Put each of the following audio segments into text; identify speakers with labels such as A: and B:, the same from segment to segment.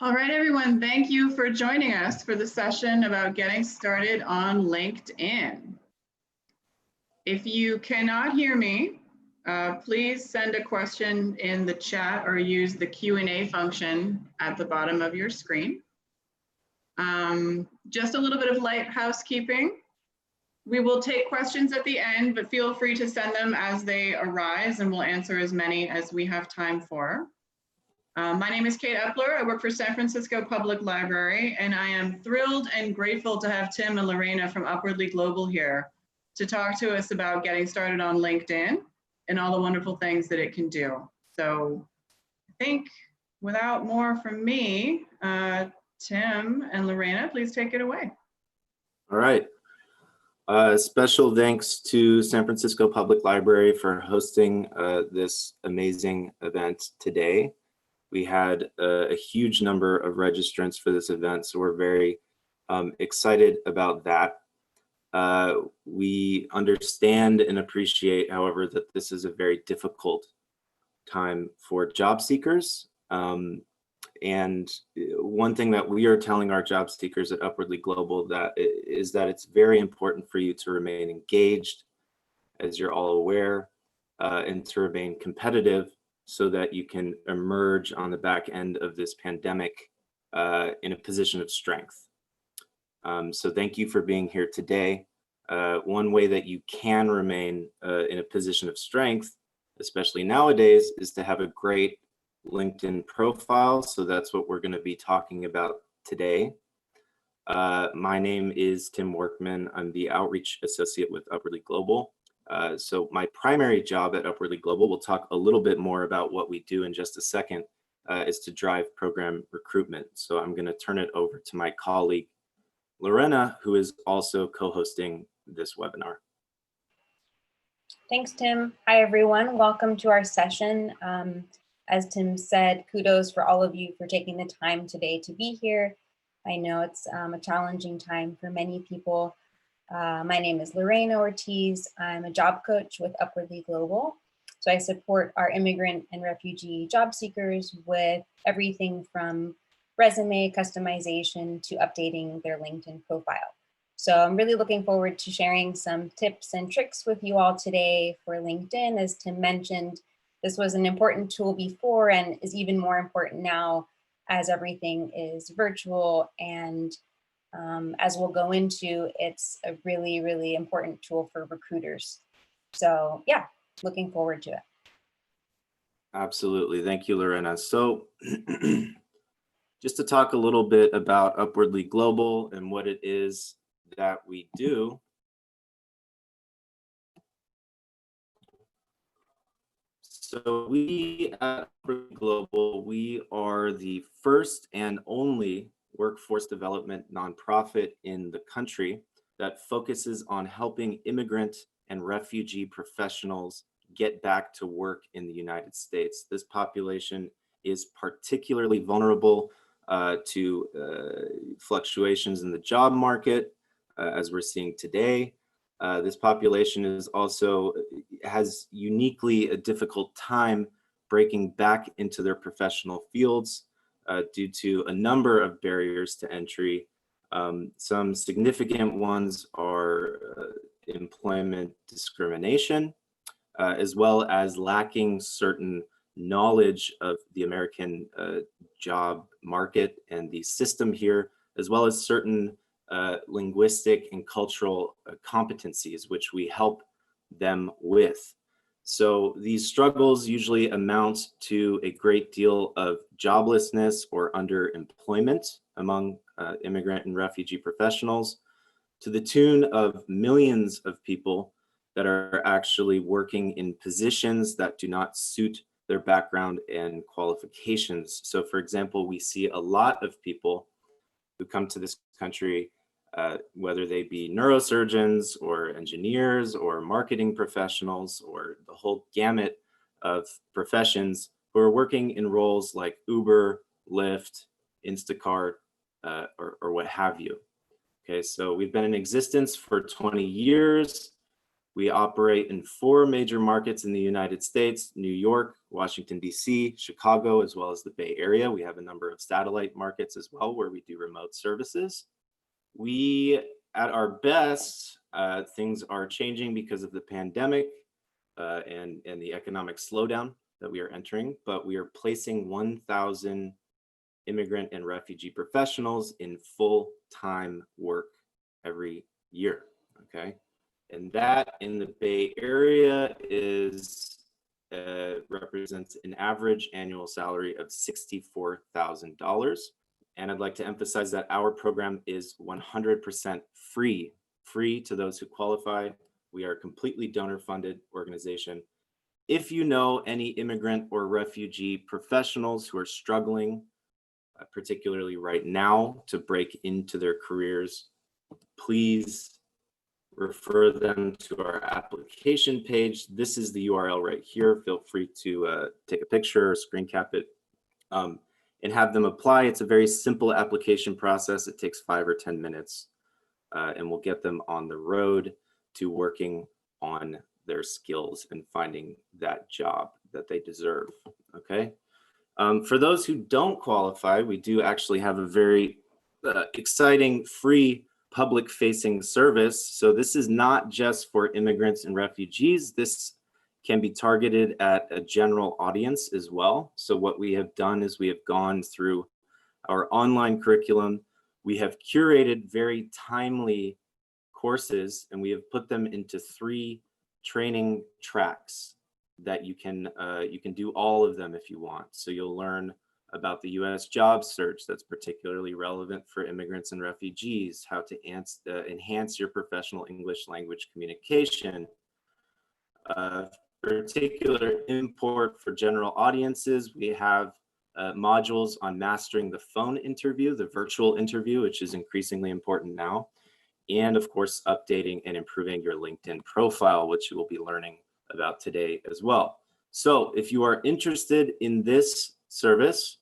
A: All right, everyone, thank you for joining us for the session about getting started on LinkedIn. If you cannot hear me, please send a question in the chat or use the Q&A function at the bottom of your screen. Just a little bit of light housekeeping. We will take questions at the end, but feel free to send them as they arise and we'll answer as many as we have time for. My name is Kate Epler. I work for San Francisco Public Library, and I am thrilled and grateful to have Tim and Lorena from Upwardly Global here to talk to us about getting started on LinkedIn and all the wonderful things that it can do. So I think without more from me, Tim and Lorena, please take it away.
B: All right. Special thanks to San Francisco Public Library for hosting this amazing event today. We had a huge number of registrants for this event, so we're very excited about that. We understand and appreciate, however, that this is a very difficult time for job seekers. And one thing that we are telling our job seekers at Upwardly Global is that it's very important for you to remain engaged, as you're all aware, and to remain competitive so that you can emerge on the back end of this pandemic in a position of strength. So thank you for being here today. One way that you can remain in a position of strength, especially nowadays, is to have a great LinkedIn profile. So that's what we're going to be talking about today. My name is Tim Workman. I'm the Outreach Associate with Upwardly Global. So my primary job at Upwardly Global, we'll talk a little bit more about what we do in just a second, is to drive program recruitment. So I'm going to turn it over to my colleague, Lorena, who is also co-hosting this webinar.
C: Thanks, Tim. Hi, everyone. Welcome to our session. As Tim said, kudos for all of you for taking the time today to be here. I know it's a challenging time for many people. My name is Lorena Ortiz. I'm a job coach with Upwardly Global. So I support our immigrant and refugee job seekers with everything from resume customization to updating their LinkedIn profile. So I'm really looking forward to sharing some tips and tricks with you all today for LinkedIn. As Tim mentioned, this was an important tool before and is even more important now as everything is virtual, and as we'll go into, it's a really, really important tool for recruiters. So yeah, looking forward to it.
B: Absolutely. Thank you, Lorena. So just to talk a little bit about Upwardly Global and what it is that we do. So we at Upwardly Global, we are the first and only workforce development nonprofit in the country that focuses on helping immigrant and refugee professionals get back to work in the United States. This population is particularly vulnerable to fluctuations in the job market, as we're seeing today. This population is also has uniquely a difficult time breaking back into their professional fields due to a number of barriers to entry. Some significant ones are employment discrimination, as well as lacking certain knowledge of the American job market and the system here, as well as certain linguistic and cultural competencies, which we help them with. So these struggles usually amount to a great deal of joblessness or underemployment among immigrant and refugee professionals, to the tune of millions of people that are actually working in positions that do not suit their background and qualifications. So for example, we see a lot of people who come to this country, whether they be neurosurgeons or engineers or marketing professionals or the whole gamut of professions, who are working in roles like Uber, Lyft, Instacart, or what have you. Okay, so we've been in existence for 20 years. We operate in 4 major markets in the United States: New York, Washington, D.C., Chicago, as well as the Bay Area. We have a number of satellite markets as well where we do remote services. We, at our best, things are changing because of the pandemic and the economic slowdown that we are entering, but we are placing 1,000 immigrant and refugee professionals in full-time work every year, okay? And that in the Bay Area is represents an average annual salary of $64,000. And I'd like to emphasize that our program is 100% free to those who qualify. We are a completely donor-funded organization. If you know any immigrant or refugee professionals who are struggling, particularly right now, to break into their careers, please refer them to our application page. This is the URL right here. Feel free to take a picture or screen cap it and have them apply. It's a very simple application process. It takes 5 or 10 minutes and we'll get them on the road to working on their skills and finding that job that they deserve, okay? For those who don't qualify, we do actually have a very exciting free public-facing service. So this is not just for immigrants and refugees. This can be targeted at a general audience as well. So what we have done is we have gone through our online curriculum. We have curated very timely courses, and we have put them into 3 training tracks that you can do all of them if you want. So you'll learn about the U.S. job search that's particularly relevant for immigrants and refugees, how to enhance your professional English language communication, particular import for general audiences. We have modules on mastering the phone interview, the virtual interview, which is increasingly important now, and of course, updating and improving your LinkedIn profile, which you will be learning about today as well. So if you are interested in this service,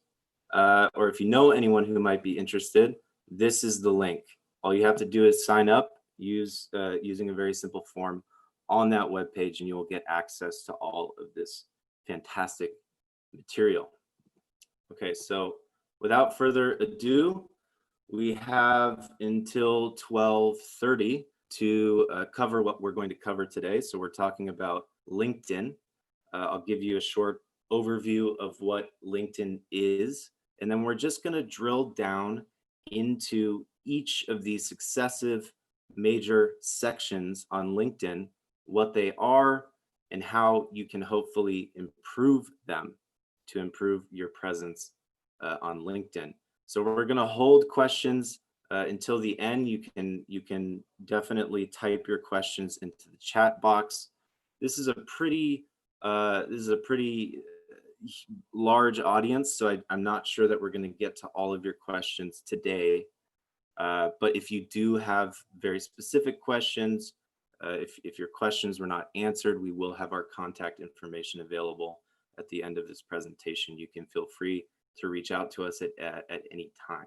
B: or if you know anyone who might be interested, this is the link. All you have to do is sign up using a very simple form on that webpage, and you will get access to all of this fantastic material. Okay, so without further ado, we have until 12:30 to cover what we're going to cover today. So we're talking about LinkedIn. I'll give you a short overview of what LinkedIn is, and then we're just going to drill down into each of these successive major sections on LinkedIn, what they are, and how you can hopefully improve them to improve your presence on LinkedIn. So we're going to hold questions until the end. You can definitely type your questions into the chat box. This is a pretty large audience, so I'm not sure that we're going to get to all of your questions today. But if you do have very specific questions, if your questions were not answered, we will have our contact information available at the end of this presentation. You can feel free to reach out to us at any time.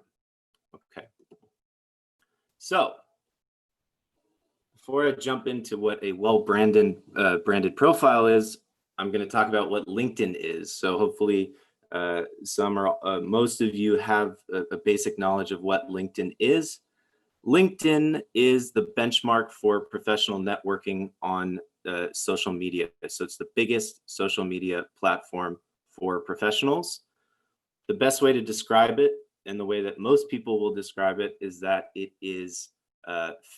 B: Okay. So before I jump into what a well-branded branded profile is, I'm going to talk about what LinkedIn is. So hopefully most of you have a basic knowledge of what LinkedIn is. LinkedIn is the benchmark for professional networking on social media. So it's the biggest social media platform for professionals. The best way to describe it, and the way that most people will describe it, is that it is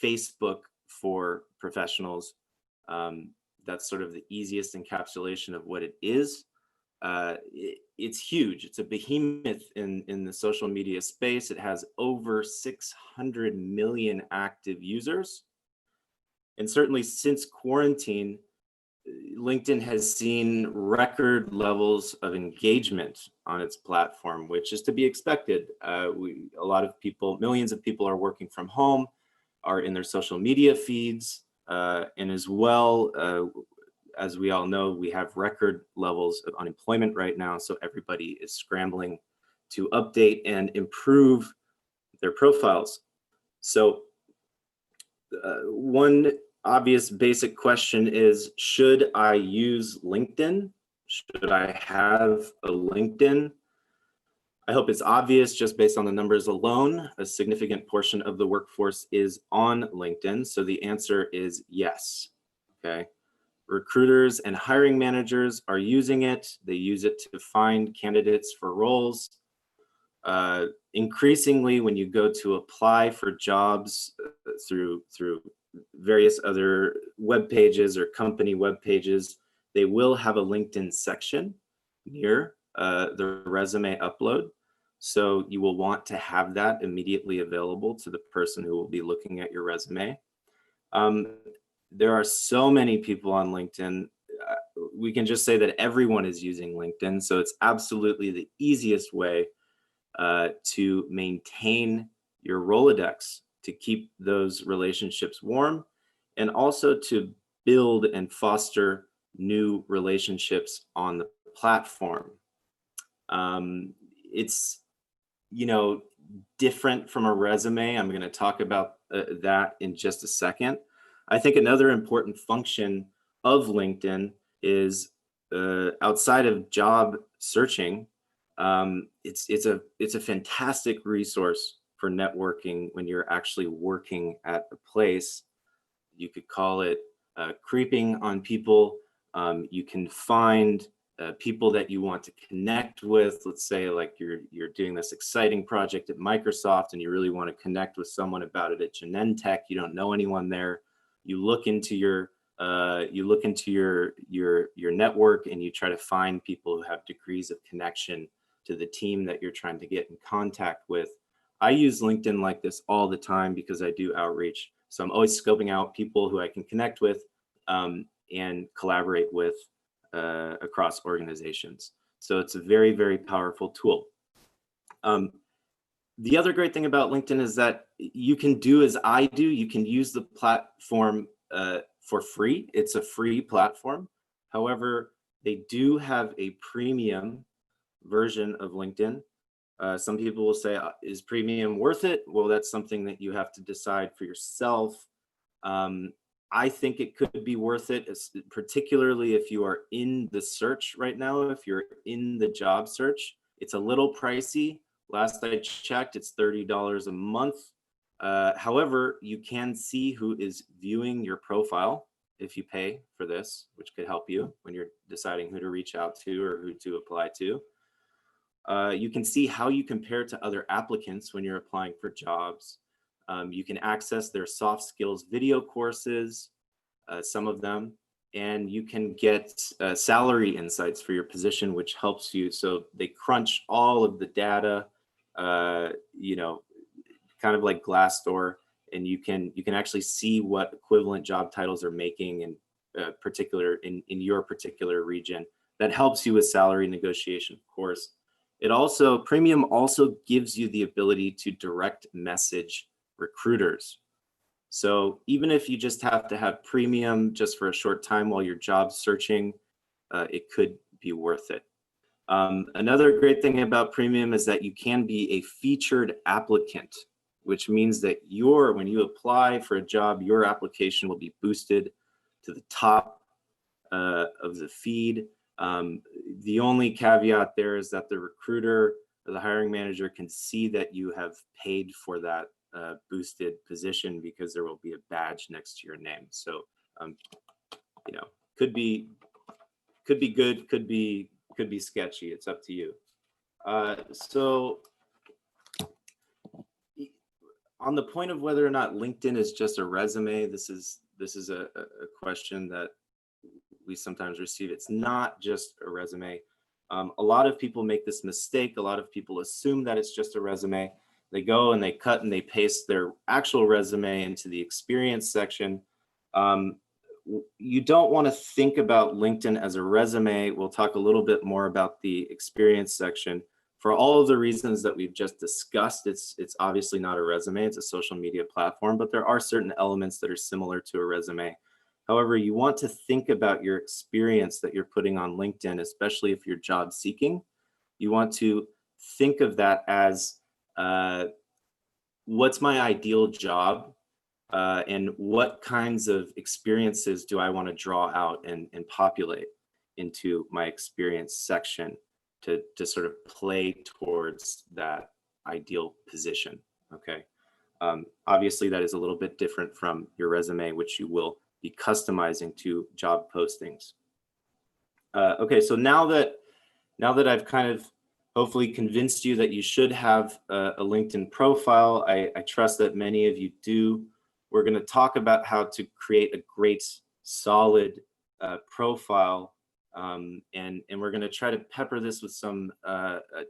B: Facebook for professionals. That's sort of the easiest encapsulation of what it is. It's huge. It's a behemoth in the social media space. It has over 600 million active users. And certainly since quarantine, LinkedIn has seen record levels of engagement on its platform, which is to be expected. A lot of people, millions of people are working from home, are in their social media feeds, and as well, as we all know, we have record levels of unemployment right now, so everybody is scrambling to update and improve their profiles. So one obvious basic question is, should I use LinkedIn? Should I have a LinkedIn? I hope it's obvious just based on the numbers alone. A significant portion of the workforce is on LinkedIn. So the answer is yes. Okay. Recruiters and hiring managers are using it. They use it to find candidates for roles. Increasingly, when you go to apply for jobs through various other web pages or company web pages, they will have a LinkedIn section near the resume upload. So you will want to have that immediately available to the person who will be looking at your resume. There are so many people on LinkedIn. We can just say that everyone is using LinkedIn. So it's absolutely the easiest way to maintain your Rolodex, to keep those relationships warm, and also to build and foster new relationships on the platform. It's, different from a resume. I'm going to talk about that in just a second. I think another important function of LinkedIn is outside of job searching. It's a fantastic resource for networking when you're actually working at a place. You could call it creeping on people. You can find people that you want to connect with. Let's say like you're doing this exciting project at Microsoft and you really want to connect with someone about it at Genentech. You don't know anyone there. You look into your network and you try to find people who have degrees of connection to the team that you're trying to get in contact with. I use LinkedIn like this all the time because I do outreach. So I'm always scoping out people who I can connect with and collaborate with across organizations. So it's a very, very powerful tool. The other great thing about LinkedIn is that you can do as I do. You can use the platform for free. It's a free platform. However, they do have a premium version of LinkedIn. Some people will say, is premium worth it? Well, that's something that you have to decide for yourself. I think it could be worth it, particularly if you are in the search right now. If you're in the job search, it's a little pricey. Last I checked, it's $30 a month. However, you can see who is viewing your profile if you pay for this, which could help you when you're deciding who to reach out to or who to apply to. You can see how you compare to other applicants when you're applying for jobs. You can access their soft skills video courses, some of them, and you can get salary insights for your position, which helps you. So they crunch all of the data, kind of like Glassdoor, and you can actually see what equivalent job titles are making in in your particular region. That helps you with salary negotiation, of course. Premium also gives you the ability to direct message recruiters. So even if you just have to have premium just for a short time while you're job searching, it could be worth it. Another great thing about premium is that you can be a featured applicant, which means that when you apply for a job, your application will be boosted to the top of the feed. The only caveat there is that the recruiter or the hiring manager can see that you have paid for that boosted position because there will be a badge next to your name. So, could be good, could be sketchy. It's up to you. So on the point of whether or not LinkedIn is just a resume, this is a question that we sometimes receive. It's not just a resume. A lot of people make this mistake. A lot of people assume that it's just a resume. They go and they cut and they paste their actual resume into the experience section. You don't want to think about LinkedIn as a resume. We'll talk a little bit more about the experience section. For all of the reasons that we've just discussed, it's obviously not a resume. It's a social media platform, but there are certain elements that are similar to a resume. However, you want to think about your experience that you're putting on LinkedIn, especially if you're job seeking. You want to think of that as what's my ideal job? and what kinds of experiences do I want to draw out and populate into my experience section to sort of play towards that ideal position. Okay. Obviously, that is a little bit different from your resume, which you will be customizing to job postings. Okay, so now that I've kind of hopefully convinced you that you should have a LinkedIn profile, I trust that many of you do. We're going to talk about how to create a great, solid profile, and we're going to try to pepper this with some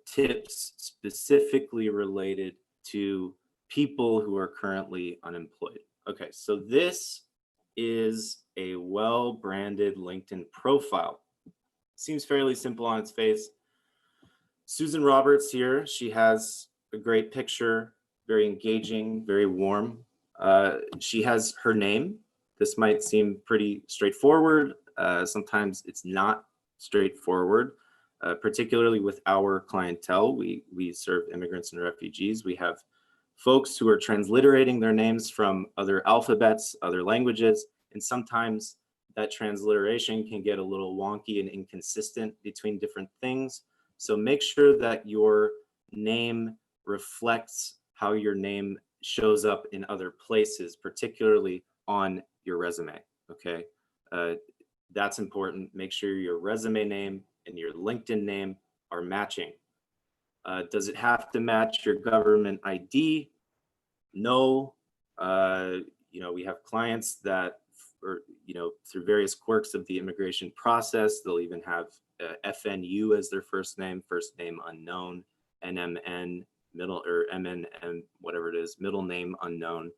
B: tips specifically related to people who are currently unemployed. Okay, so this is a well-branded LinkedIn profile. Seems fairly simple on its face. Susan Roberts here, she has a great picture, very engaging, very warm. She has her name. This might seem pretty straightforward. Sometimes it's not straightforward, particularly with our clientele. We serve immigrants and refugees. We have folks who are transliterating their names from other alphabets, other languages, and sometimes that transliteration can get a little wonky and inconsistent between different things. So make sure that your name reflects how your name shows up in other places, particularly on your resume, okay? That's important. Make sure your resume name and your LinkedIn name are matching. Does it have to match your government ID? No. You know, we have clients that, or, you know, through various quirks of the immigration process, they'll even have FNU as their first name unknown, NMN, middle, or MNM, whatever it is, middle name unknown.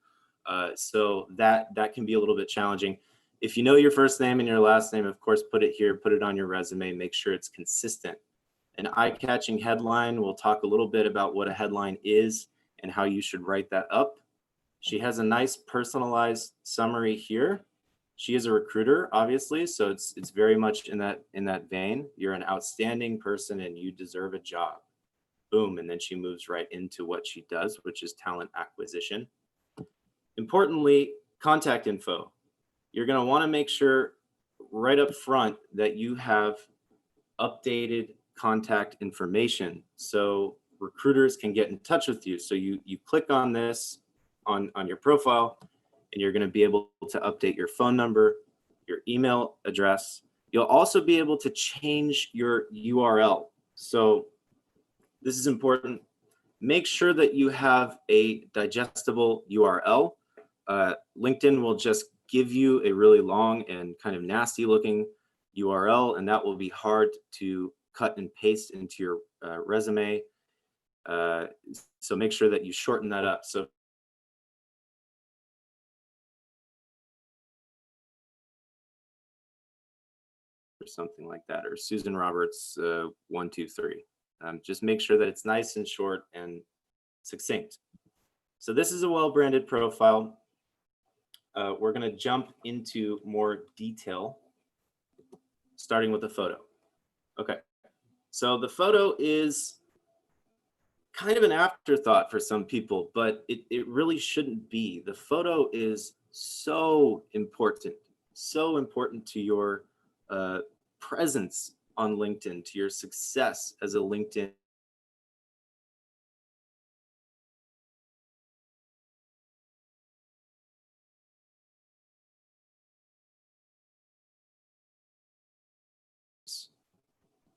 B: So that can be a little bit challenging. If you know your first name and your last name, of course, put it here, put it on your resume, make sure it's consistent. An eye-catching headline, we'll talk a little bit about what a headline is and how you should write that up. She has a nice personalized summary here. She is a recruiter, obviously, so it's very much in that vein. You're an outstanding person and you deserve a job. Boom, and then she moves right into what she does, which is talent acquisition. Importantly, contact info. You're going to want to make sure right up front that you have updated contact information so recruiters can get in touch with you. So you click on this on your profile and you're going to be able to update your phone number, your email address. You'll also be able to change your URL. So this is important. Make sure that you have a digestible URL. LinkedIn will just give you a really long and kind of nasty looking URL, and that will be hard to cut and paste into your resume. So make sure that you shorten that up. So or something like that, or Susan Roberts 123. Just make sure that it's nice and short and succinct. So this is a well-branded profile. We're going to jump into more detail, starting with the photo. Okay, so the photo is kind of an afterthought for some people, but it really shouldn't be. The photo is so important to your presence on LinkedIn, to your success as a LinkedIn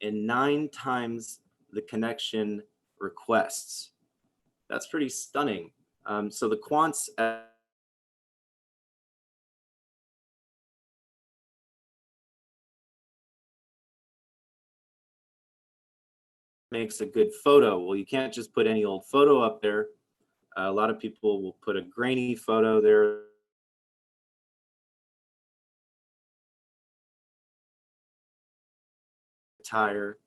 B: and 9 times the connection requests. That's pretty stunning. So the quants makes a good photo. Well, you can't just put any old photo up there. A lot of people will put a grainy photo there. Tire.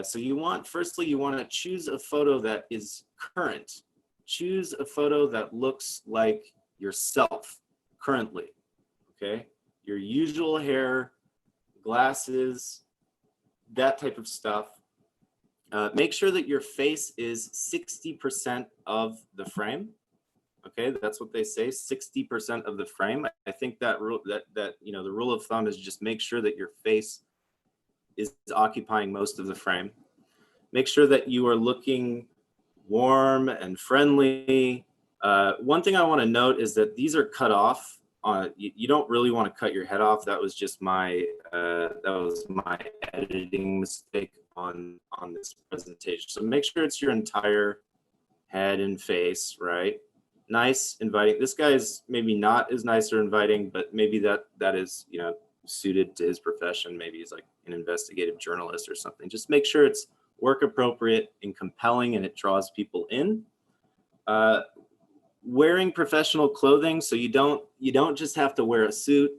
B: So you want, firstly, you want to choose a photo that is current. Choose a photo that looks like yourself currently, okay? Your usual hair, glasses, that type of stuff. Make sure that your face is 60% of the frame. Okay, that's what they say, 60% of the frame. I think that rule, that you know, the rule of thumb is just make sure that your face is occupying most of the frame. Make sure that you are looking warm and friendly. One thing I want to note is that these are cut off. You don't really want to cut your head off. That was just my editing mistake on this presentation. So make sure it's your entire head and face, right? Nice, inviting. This guy is maybe not as nice or inviting, but maybe that is, you know, suited to his profession. Maybe he's like an investigative journalist or something. Just make sure it's work appropriate and compelling and it draws people in. Wearing professional clothing, so you don't just have to wear a suit.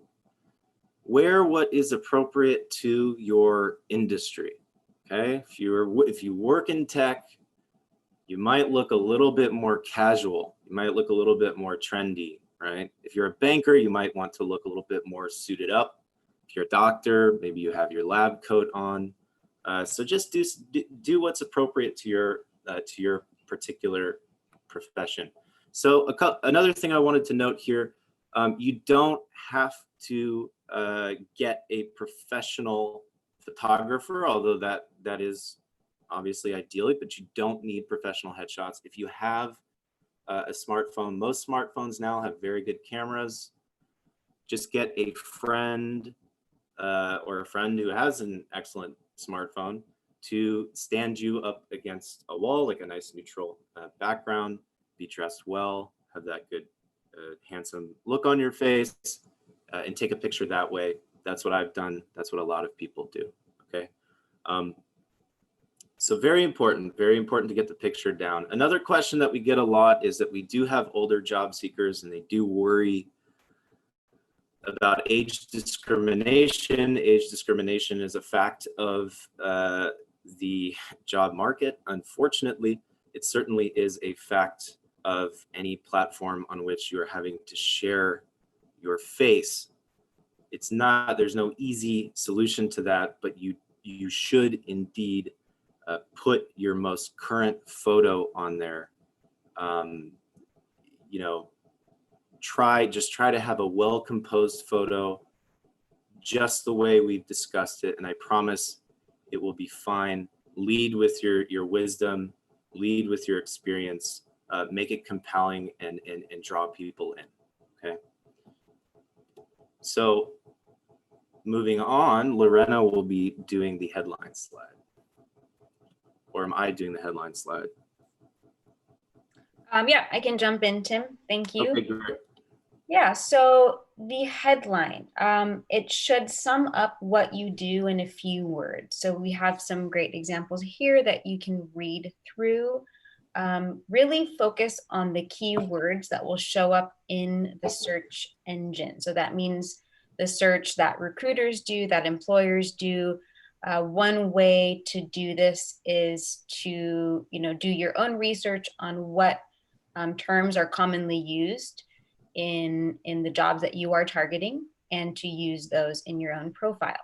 B: Wear what is appropriate to your industry. Okay, if you work in tech, you might look a little bit more casual. You might look a little bit more trendy, right? If you're a banker, you might want to look a little bit more suited up. If you're a doctor, maybe you have your lab coat on. So just do what's appropriate to your particular profession. So another thing I wanted to note here, you don't have to get a professional photographer, although that is obviously ideally, but you don't need professional headshots. If you have a smartphone, most smartphones now have very good cameras. Just get a friend or a friend who has an excellent smartphone to stand you up against a wall, like a nice neutral background, be dressed well, have that good handsome look on your face, and take a picture that way. That's what I've done. That's what a lot of people do, okay? So very important to get the picture down. Another question that we get a lot is that we do have older job seekers and they do worry about age discrimination. Age discrimination is a fact of the job market. Unfortunately, it certainly is a fact of any platform on which you're having to share your face. It's not, there's no easy solution to that, but you should indeed put your most current photo on there. You know, just try to have a well-composed photo, just the way we've discussed it, and I promise it will be fine. Lead with your wisdom, lead with your experience, make it compelling and draw people in, okay? So moving on, Lorena will be doing the headline slide. Or am I doing the headline slide?
C: Yeah, I can jump in, Tim. Thank you.
B: Okay, great.
C: Yeah, so the headline, it should sum up what you do in a few words. So we have some great examples here that you can read through. Really focus on the key words that will show up in the search engine. So that means the search that recruiters do, that employers do. One way to do this is to, do your own research on what terms are commonly used in the jobs that you are targeting, and to use those in your own profile.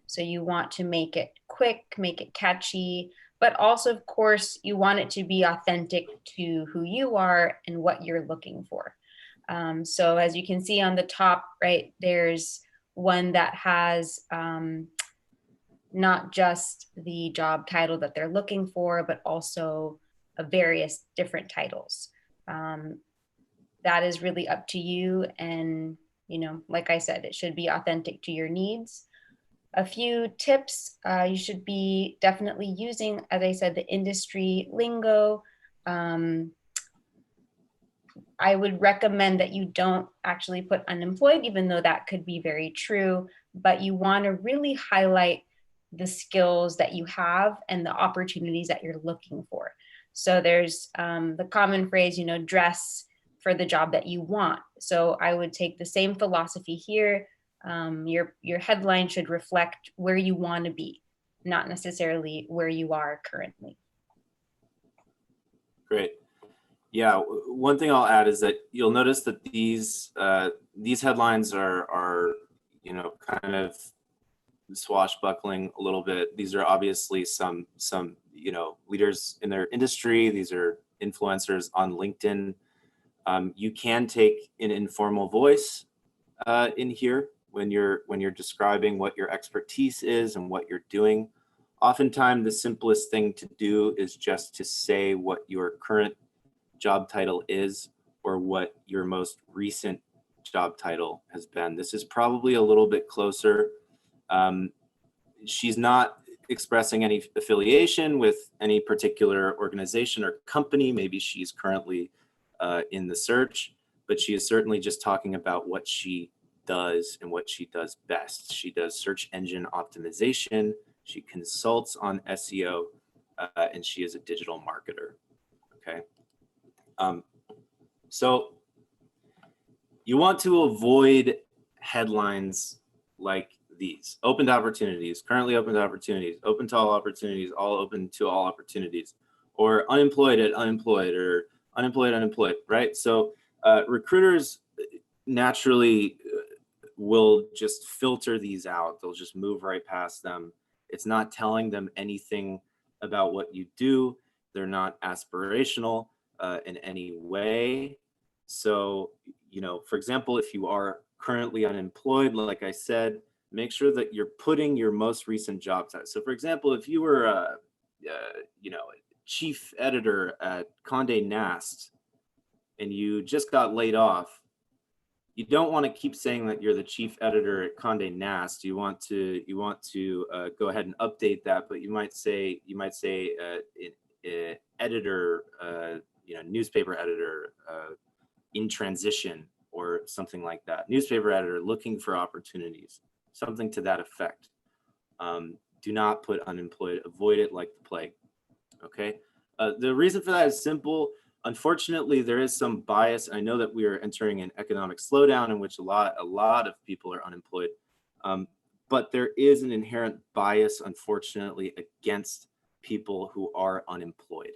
C: So you want to make it quick, make it catchy, but also, of course, you want it to be authentic to who you are and what you're looking for. So as you can see on the top, right, there's one that has not just the job title that they're looking for, but also various different titles. That is really up to you. And, like I said, it should be authentic to your needs. A few tips, you should be definitely using, as I said, the industry lingo. I would recommend that you don't actually put unemployed, even though that could be very true, but you want to really highlight the skills that you have and the opportunities that you're looking for. So there's the common phrase, dress for the job that you want. So I would take the same philosophy here. Your headline should reflect where you want to be, not necessarily where you are currently.
B: Great. Yeah, one thing I'll add is that you'll notice that these headlines are kind of swashbuckling a little bit. These are obviously some leaders in their industry. These are influencers on LinkedIn. You can take an informal voice in here when you're describing what your expertise is and what you're doing. Oftentimes, the simplest thing to do is just to say what your current job title is or what your most recent job title has been. This is probably a little bit closer. She's not expressing any affiliation with any particular organization or company. Maybe she's currently in the search, but she is certainly just talking about what she does and what she does best. She does search engine optimization. She consults on SEO, and she is a digital marketer. Okay. So you want to avoid headlines like these: open to opportunities, currently open to opportunities, open to all opportunities, all open to all opportunities, or unemployed at unemployed, or unemployed, right? So recruiters naturally will just filter these out. They'll just move right past them. It's not telling them anything about what you do. They're not aspirational in any way. So, for example, if you are currently unemployed, like I said, make sure that you're putting your most recent job title. So, for example, if you were, chief editor at Condé Nast and you just got laid off, you don't want to keep saying that you're the chief editor at Condé Nast. You want to go ahead and update that, but you might say editor, newspaper editor in transition or something like that. Newspaper editor looking for opportunities, something to that effect. Do not put unemployed. Avoid it like the plague. Okay. The reason for that is simple. Unfortunately, there is some bias. I know that we are entering an economic slowdown in which a lot of people are unemployed, but there is an inherent bias, unfortunately, against people who are unemployed.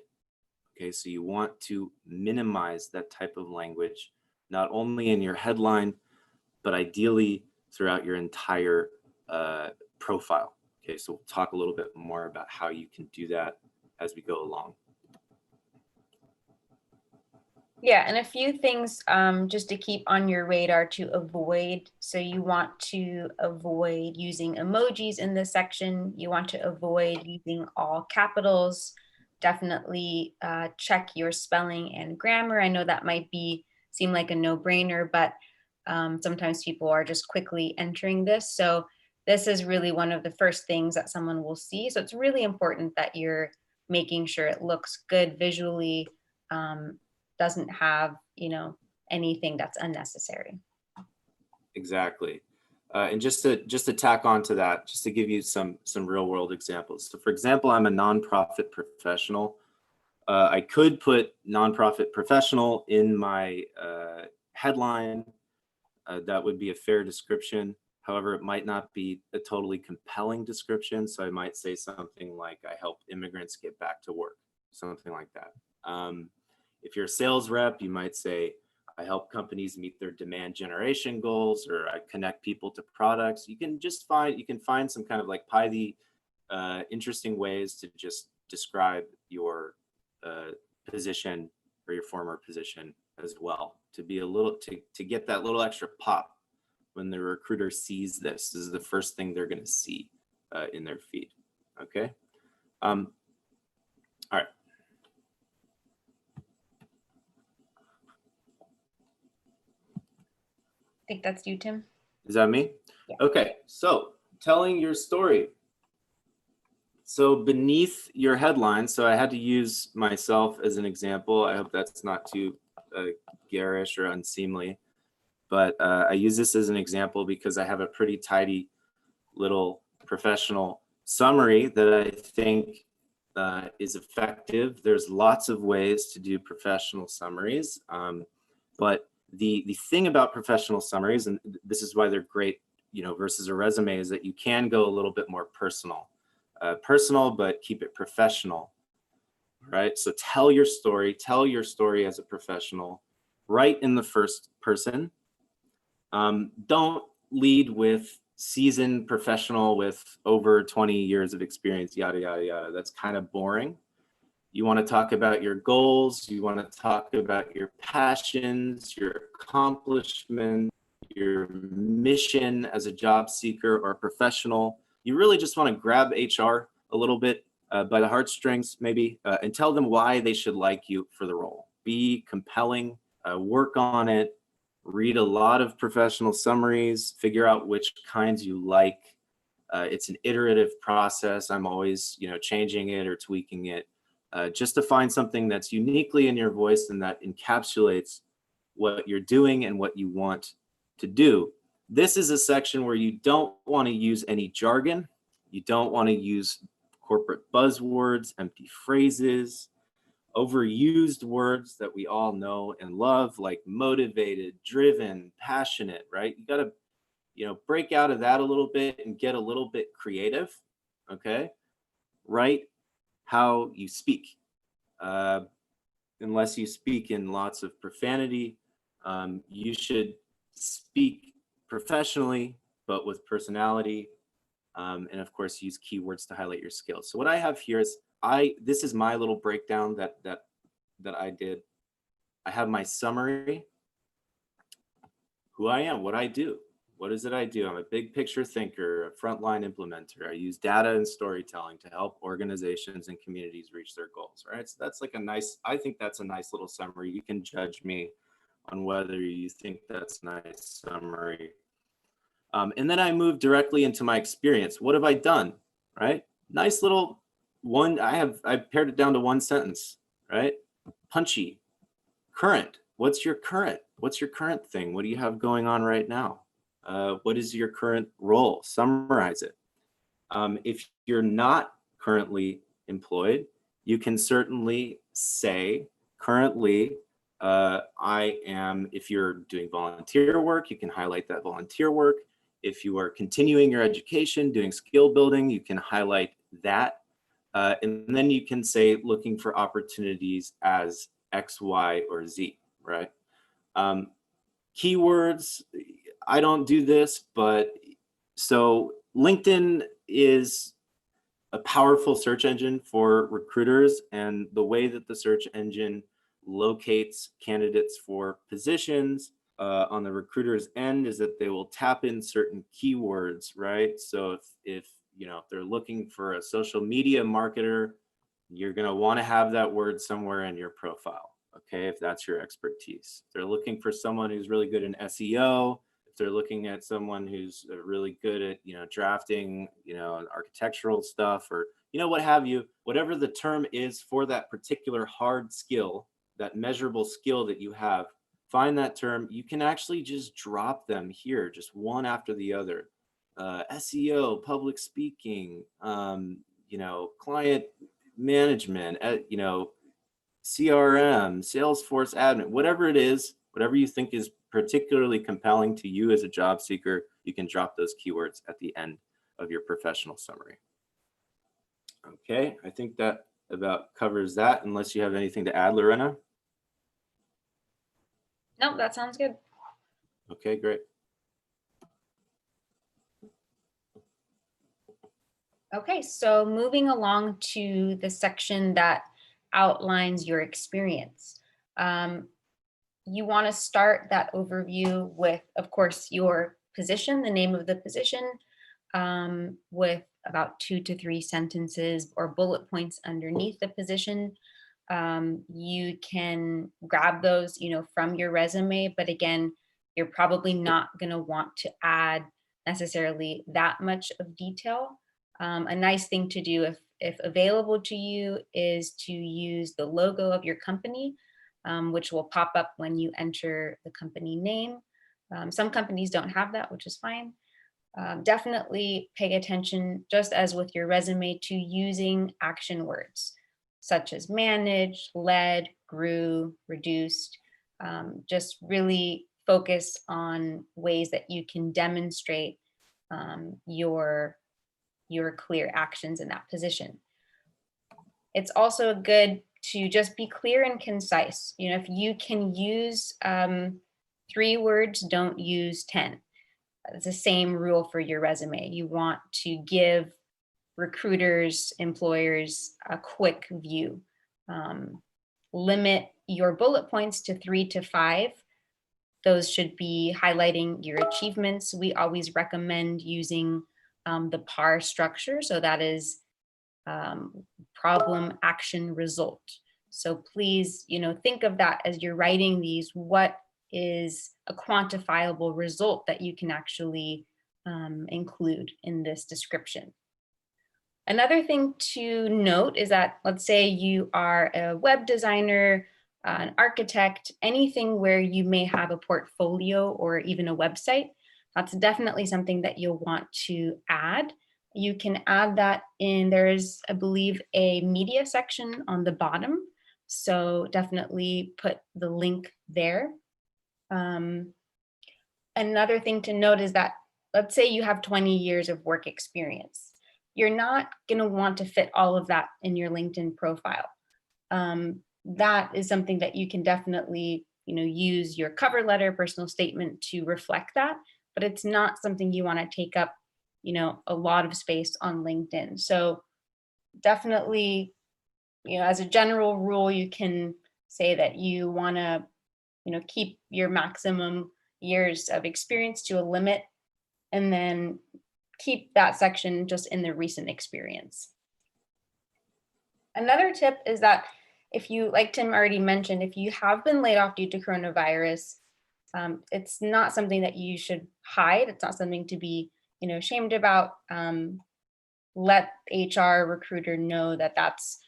B: Okay, so you want to minimize that type of language, not only in your headline, but ideally throughout your entire profile. Okay, so we'll talk a little bit more about how you can do that as we go along.
C: Yeah, and a few things just to keep on your radar to avoid. So you want to avoid using emojis in this section. You want to avoid using all capitals. Definitely check your spelling and grammar. I know that might seem like a no-brainer, but sometimes people are just quickly entering this. So this is really one of the first things that someone will see. So it's really important that you're making sure it looks good visually, doesn't have, anything that's unnecessary.
B: Exactly. And just to tack on to that, just to give you some real world examples. So for example, I'm a nonprofit professional. I could put nonprofit professional in my headline. That would be a fair description. However, it might not be a totally compelling description. So I might say something like, I help immigrants get back to work, something like that. If you're a sales rep, you might say, I help companies meet their demand generation goals, or I connect people to products. You can find some kind of like pithy, interesting ways to just describe your position or your former position as well, to be to get that little extra pop when the recruiter sees this. This is the first thing they're going to see in their feed. Okay. All right.
C: I think that's you, Tim.
B: Is that me?
C: Yeah.
B: Okay, so telling your story. So beneath your headline, so I had to use myself as an example. I hope that's not too garish or unseemly, but I use this as an example because I have a pretty tidy little professional summary that I think is effective. There's lots of ways to do professional summaries, but the thing about professional summaries, and this is why they're great, versus a resume, is that you can go a little bit more personal, but keep it professional, right? So tell your story as a professional, write in the first person. Don't lead with seasoned professional with over 20 years of experience, yada, yada, yada. That's kind of boring. You want to talk about your goals. You want to talk about your passions, your accomplishments, your mission as a job seeker or professional. You really just want to grab HR a little bit by the heartstrings, maybe, and tell them why they should like you for the role. Be compelling, work on it, read a lot of professional summaries, figure out which kinds you like. It's an iterative process. I'm always, changing it or tweaking it just to find something that's uniquely in your voice and that encapsulates what you're doing and what you want to do. This is a section where you don't want to use any jargon. You don't want to use corporate buzzwords, empty phrases, overused words that we all know and love, like motivated, driven, passionate, right? You got to, break out of that a little bit and get a little bit creative, okay? Write how you speak. Unless you speak in lots of profanity, you should speak professionally, but with personality. And of course, use keywords to highlight your skills. So what I have here is this is my little breakdown that I did. I have my summary, who I am, what I do. What is it I do? I'm a big picture thinker, a frontline implementer. I use data and storytelling to help organizations and communities reach their goals, right? So that's like I think that's a nice little summary. You can judge me on whether you think that's a nice summary. And then I move directly into my experience. What have I done, right? Nice little one. I pared it down to one sentence, right? Punchy. Current. What's your current thing? What do you have going on right now? What is your current role? Summarize it. If you're not currently employed, you can certainly say currently, I am, if you're doing volunteer work, you can highlight that volunteer work. If you are continuing your education, doing skill building, you can highlight that. And then you can say looking for opportunities as X, Y, or Z, right? Keywords, I don't do this, but so LinkedIn is a powerful search engine for recruiters, and the way that the search engine locates candidates for positions on the recruiter's end is that they will tap in certain keywords, right? So if they're looking for a social media marketer, you're going to want to have that word somewhere in your profile, okay, if that's your expertise. If they're looking for someone who's really good in SEO, if they're looking at someone who's really good at, drafting, architectural stuff, or, what have you, whatever the term is for that particular hard skill, that measurable skill that you have, find that term. You can actually just drop them here, just one after the other. SEO, public speaking, client management, CRM, Salesforce admin, whatever it is, whatever you think is particularly compelling to you as a job seeker, you can drop those keywords at the end of your professional summary. Okay, I think that about covers that, unless you have anything to add, Lorena.
C: No, that sounds good.
B: Okay, great.
C: Okay, so moving along to the section that outlines your experience. You want to start that overview with, of course, your position, the name of the position, with about 2 to 3 sentences or bullet points underneath the position. You can grab those, from your resume, but again, you're probably not going to want to add necessarily that much of detail. A nice thing to do, if available to you, is to use the logo of your company, which will pop up when you enter the company name. Some companies don't have that, which is fine. Definitely pay attention, just as with your resume, to using action words such as managed, led, grew, reduced. Just really focus on ways that you can demonstrate your clear actions in that position. It's also good to just be clear and concise. If you can use 3 words, don't use 10. It's the same rule for your resume. You want to give recruiters, employers a quick view. limit your bullet points to 3 to 5. Those should be highlighting your achievements. We always recommend using the PAR structure. So that is problem, action, result. So please, think of that as you're writing these. What is a quantifiable result that you can actually include in this description? Another thing to note is that, let's say you are a web designer, an architect, anything where you may have a portfolio or even a website, that's definitely something that you'll want to add. You can add that in, there's, I believe, a media section on the bottom. So definitely put the link there. Another thing to note is that, let's say you have 20 years of work experience. You're not going to want to fit all of that in your LinkedIn profile. That is something that you can definitely, use your cover letter, personal statement to reflect that, but it's not something you want to take up, a lot of space on LinkedIn. So definitely, as a general rule, you can say that you want to, keep your maximum years of experience to a limit, and then keep that section just in the recent experience. Another tip is that if you, like Tim already mentioned, if you have been laid off due to coronavirus, it's not something that you should hide. It's not something to be, ashamed about. Let HR recruiter know that that's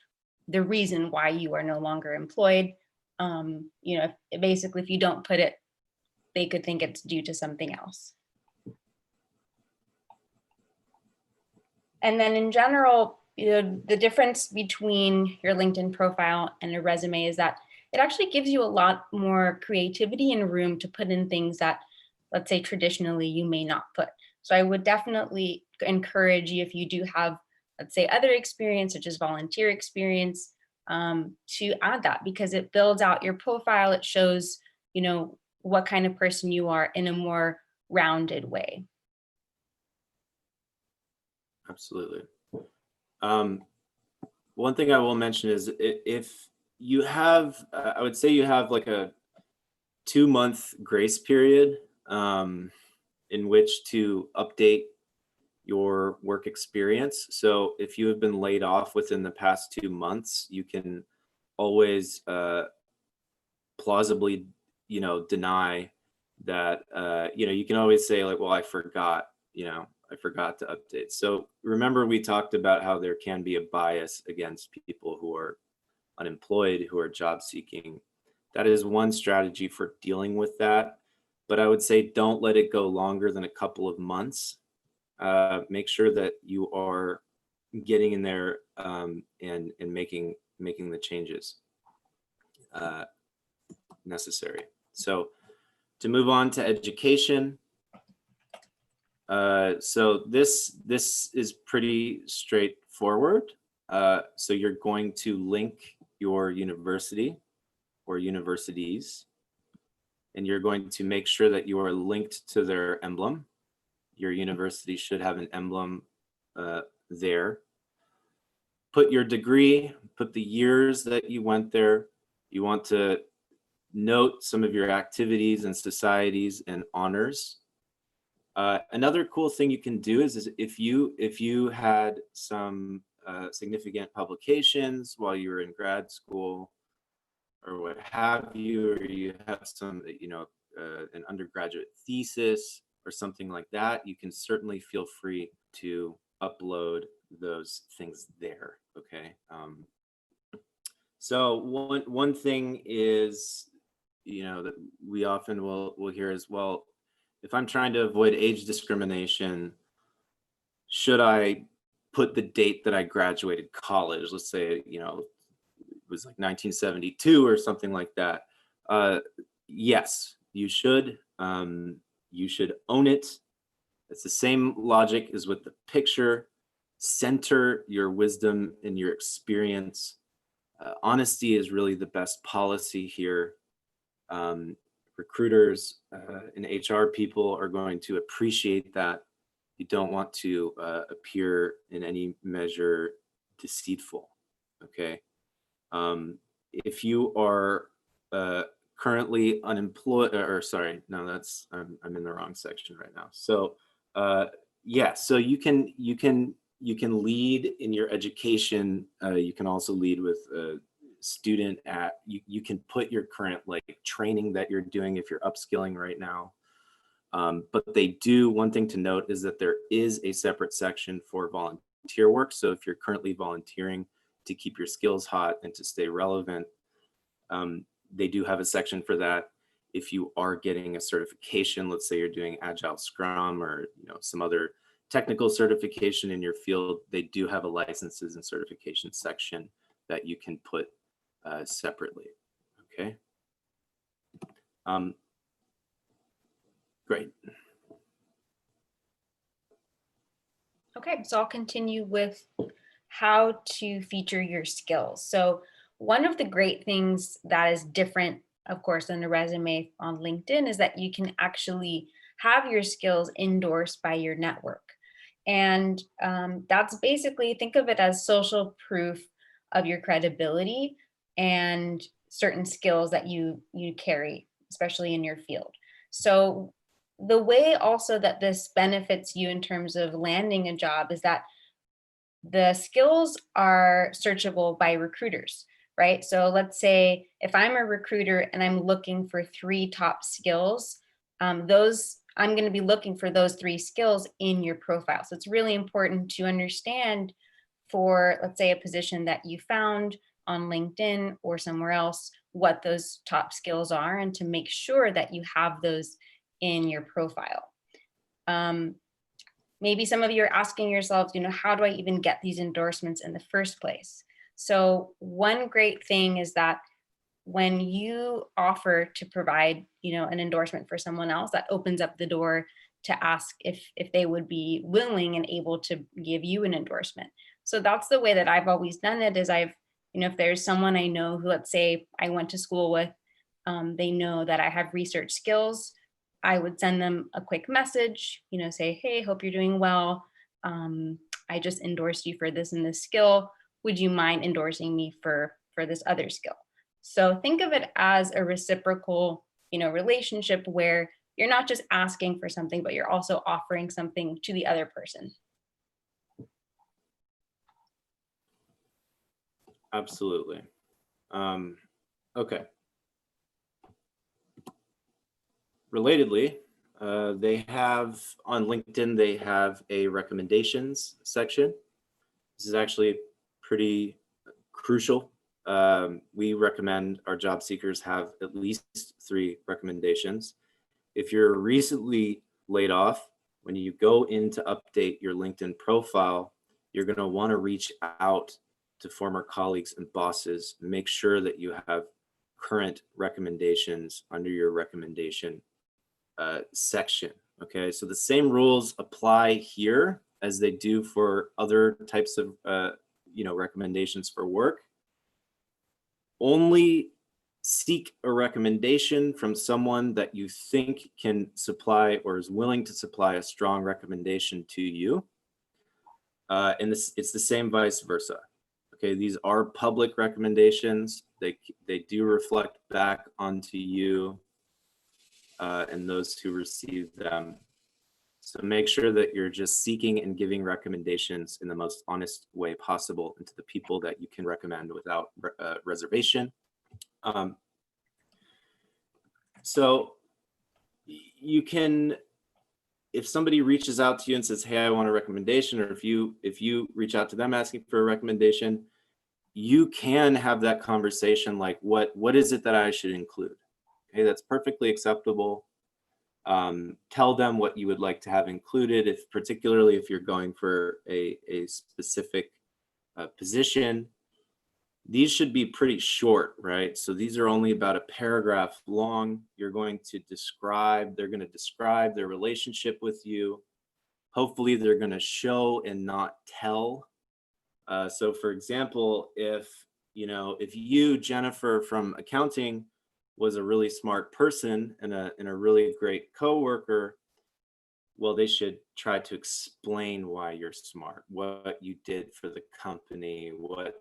C: the reason why you are no longer employed. Basically, if you don't put it, they could think it's due to something else. And then in general, the difference between your LinkedIn profile and a resume is that it actually gives you a lot more creativity and room to put in things that, let's say, traditionally you may not put. So I would definitely encourage you, if you do have, let's say, other experience, such as volunteer experience, to add that, because it builds out your profile. It shows, what kind of person you are in a more rounded way.
B: Absolutely. One thing I will mention is if you have, I would say you have like a 2-month grace period in which to update your work experience. So if you have been laid off within the past 2 months, you can always plausibly, deny that, you can always say like, well, I forgot to update. So remember, we talked about how there can be a bias against people who are unemployed, who are job seeking. That is one strategy for dealing with that. But I would say don't let it go longer than a couple of months. Make sure that you are getting in there and making the changes necessary. So to move on to education. So this is pretty straightforward. So you're going to link your university or universities, and you're going to make sure that you are linked to their emblem. Your university should have an emblem there. Put your degree, put the years that you went there. You want to note some of your activities and societies and honors. Another cool thing you can do is if you had some significant publications while you were in grad school or what have you, or you have some, an undergraduate thesis or something like that, you can certainly feel free to upload those things there. Okay. So one thing is, that we often will hear as well, if I'm trying to avoid age discrimination, should I put the date that I graduated college? Let's say, it was like 1972 or something like that. Yes, you should. You should own it. It's the same logic as with the picture. Center your wisdom and your experience. Honesty is really the best policy here. Recruiters and HR people are going to appreciate that. You don't want to appear in any measure deceitful. Okay. If you are currently unemployed, or sorry, no, that's I'm in the wrong section right now. So yeah, so you can lead in your education. You can also lead with a student at you can put your current like training that you're doing if you're upskilling right now. But they do, one thing to note is that there is a separate section for volunteer work. So if you're currently volunteering to keep your skills hot and to stay relevant, they do have a section for that. If you are getting a certification, let's say you're doing Agile Scrum or some other technical certification in your field, they do have a licenses and certification section that you can put separately. Okay. Great.
C: Okay, so I'll continue with how to feature your skills. So one of the great things that is different, of course, than a resume on LinkedIn is that you can actually have your skills endorsed by your network. And that's basically, think of it as social proof of your credibility and certain skills that you carry, especially in your field. So the way also that this benefits you in terms of landing a job is that the skills are searchable by recruiters, right? So let's say if I'm a recruiter and I'm looking for 3 top skills, those I'm going to be looking for those 3 skills in your profile. So it's really important to understand for, let's say, a position that you found on LinkedIn or somewhere else, what those top skills are, and to make sure that you have those in your profile. Maybe some of you are asking yourselves, how do I even get these endorsements in the first place? So one great thing is that when you offer to provide, an endorsement for someone else, that opens up the door to ask if they would be willing and able to give you an endorsement. So that's the way that I've always done it, is if there's someone I know who, let's say I went to school with, they know that I have research skills, I would send them a quick message, say, hey, hope you're doing well. I just endorsed you for this and this skill. Would you mind endorsing me for this other skill? So think of it as a reciprocal, relationship where you're not just asking for something, but you're also offering something to the other person.
B: Absolutely. Okay. Relatedly, they have on LinkedIn, they have a recommendations section. This is actually pretty crucial. We recommend our job seekers have at least 3 recommendations. If you're recently laid off, when you go in to update your LinkedIn profile, you're going to want to reach out to former colleagues and bosses, and make sure that you have current recommendations under your recommendation section. Okay, so the same rules apply here as they do for other types of recommendations for work. Only seek a recommendation from someone that you think can supply or is willing to supply a strong recommendation to you. And it's the same vice versa. Okay, these are public recommendations. They do reflect back onto you and those who receive them. So make sure that you're just seeking and giving recommendations in the most honest way possible into the people that you can recommend without reservation. So you can, if somebody reaches out to you and says, hey, I want a recommendation, or if you reach out to them asking for a recommendation, you can have that conversation like, what is it that I should include? Okay, that's perfectly acceptable. Tell them what you would like to have included, particularly if you're going for a specific position. These should be pretty short, right? So these are only about a paragraph long. They're going to describe their relationship with you. Hopefully they're going to show and not tell. So for example, if you, Jennifer, from accounting, was a really smart person and a really great coworker, well, they should try to explain why you're smart, what you did for the company, what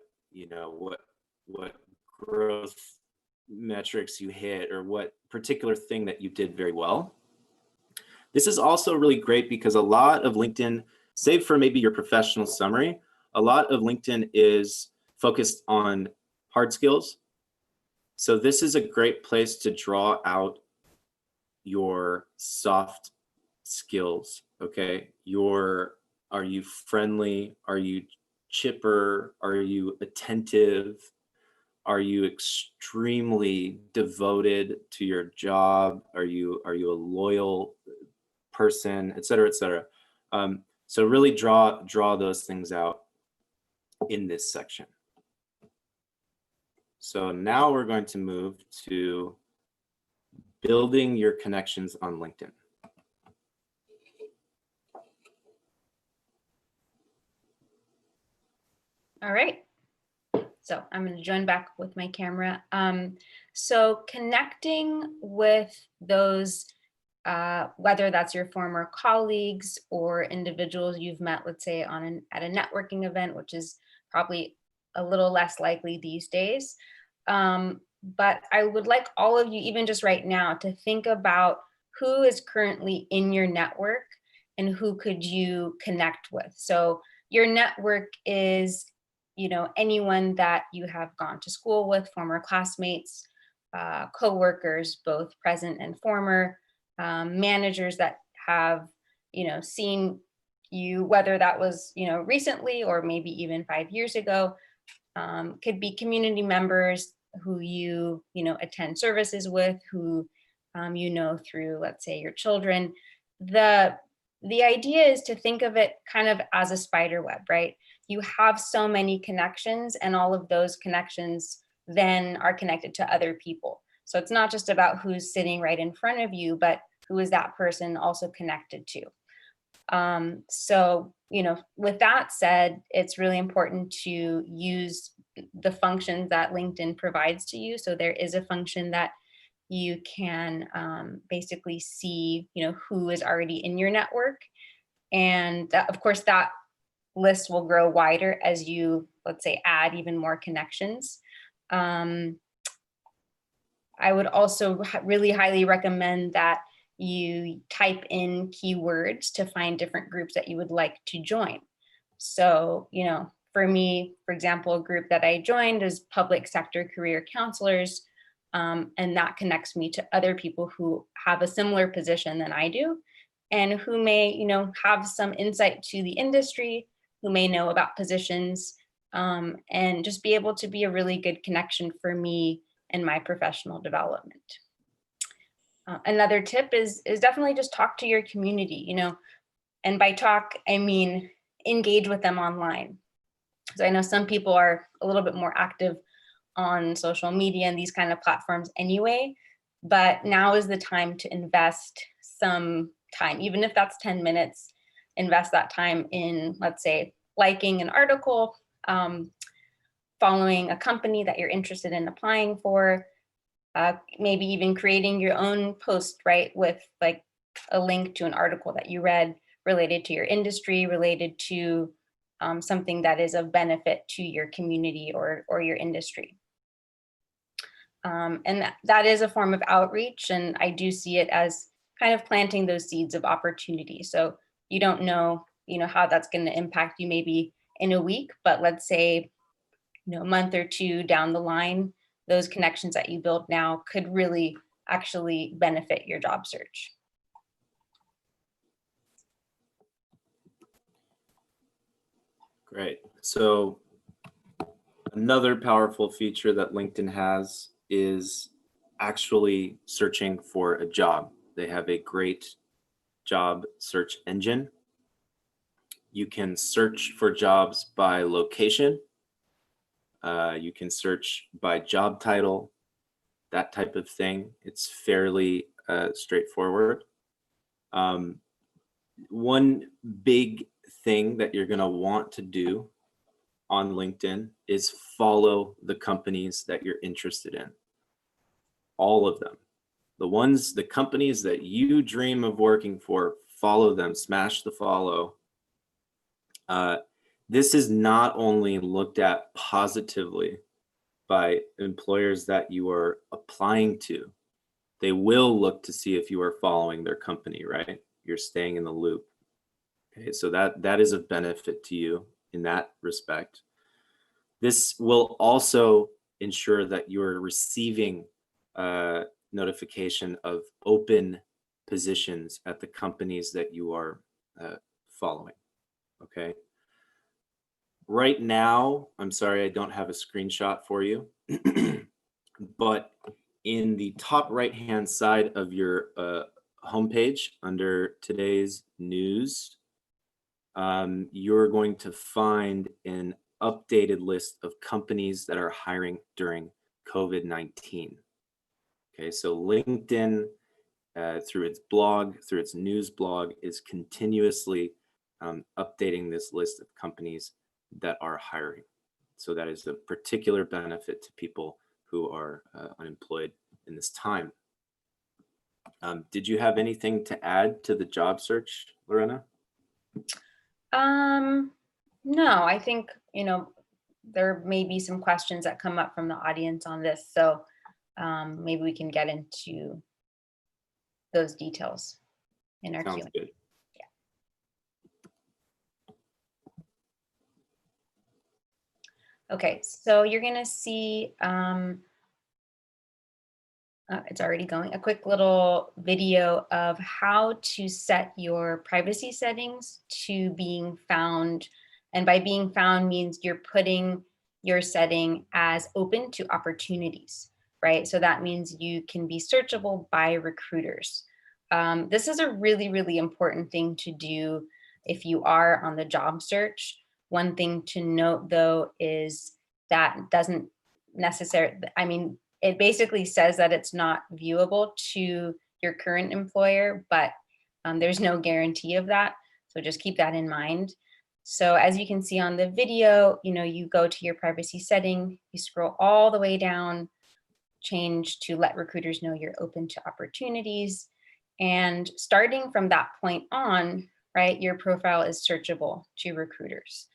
B: what growth metrics you hit or what particular thing that you did very well. This is also really great because a lot of LinkedIn, save for maybe your professional summary, a lot of LinkedIn is focused on hard skills. So this is a great place to draw out your soft skills, okay? Are you friendly? Are you chipper? Are you attentive? Are you extremely devoted to your job? Are you a loyal person, et cetera, et cetera? So really draw those things out in this section. So now we're going to move to building your connections on LinkedIn.
C: All right. So I'm going to join back with my camera. So connecting with those, whether that's your former colleagues or individuals you've met, let's say at a networking event, which is probably a little less likely these days. But I would like all of you, even just right now, to think about who is currently in your network and who could you connect with. So your network is, anyone that you have gone to school with, former classmates, co-workers, both present and former, managers that have, seen you, whether that was, recently or maybe even 5 years ago, could be community members who you attend services with, who through, let's say, your children. The idea is to think of it kind of as a spider web, right? You have so many connections, and all of those connections then are connected to other people. So it's not just about who's sitting right in front of you, but who is that person also connected to? So, with that said, it's really important to use the functions that LinkedIn provides to you. So there is a function that you can basically see, who is already in your network. And of course, that list will grow wider as you, let's say, add even more connections. I would also really highly recommend that you type in keywords to find different groups that you would like to join. So, for me, for example, a group that I joined is public sector career counselors. And that connects me to other people who have a similar position than I do, and who may, have some insight to the industry, who may know about positions, and just be able to be a really good connection for me and my professional development. Another tip is definitely just talk to your community, and by talk, I mean engage with them online. So I know some people are a little bit more active on social media and these kind of platforms anyway, but now is the time to invest some time, even if that's 10 minutes, invest that time in, let's say, liking an article, following a company that you're interested in applying for, maybe even creating your own post, right, with like a link to an article that you read related to your industry, related to something that is of benefit to your community or your industry. And that is a form of outreach, and I do see it as kind of planting those seeds of opportunity. So you don't know, how that's going to impact you maybe in a week, but let's say, a month or two down the line, those connections that you build now could really actually benefit your job search.
B: Great. So another powerful feature that LinkedIn has is actually searching for a job. They have a great job search engine. You can search for jobs by location. You can search by job title, that type of thing. It's fairly straightforward. One big thing that you're going to want to do on LinkedIn is follow the companies that you're interested in. All of them. The companies that you dream of working for, follow them, smash the follow. This is not only looked at positively by employers that you are applying to. They will look to see if you are following their company, right? You're staying in the loop. Okay, so that is a benefit to you in that respect. This will also ensure that you're receiving notification of open positions at the companies that you are following. Okay. Right now, I'm sorry, I don't have a screenshot for you, but in the top right-hand side of your homepage under today's news, you're going to find an updated list of companies that are hiring during COVID-19. Okay, so LinkedIn, through its blog, through its news blog, is continuously updating this list of companies that are hiring. So that is a particular benefit to people who are unemployed in this time. Did you have anything to add to the job search, Lorena?
C: No, I think, there may be some questions that come up from the audience on this. So maybe we can get into those details in our
B: Sounds
C: Q&A.
B: good.
C: Okay, so you're gonna see, it's already going, a quick little video of how to set your privacy settings to being found. And by being found means you're putting your setting as open to opportunities, right? So that means you can be searchable by recruiters. This is a really, really important thing to do if you are on the job search. One thing to note though is that doesn't necessarily, it basically says that it's not viewable to your current employer, but there's no guarantee of that. So just keep that in mind. So as you can see on the video, you go to your privacy setting, you scroll all the way down, change to let recruiters know you're open to opportunities. And starting from that point on, right, your profile is searchable to recruiters.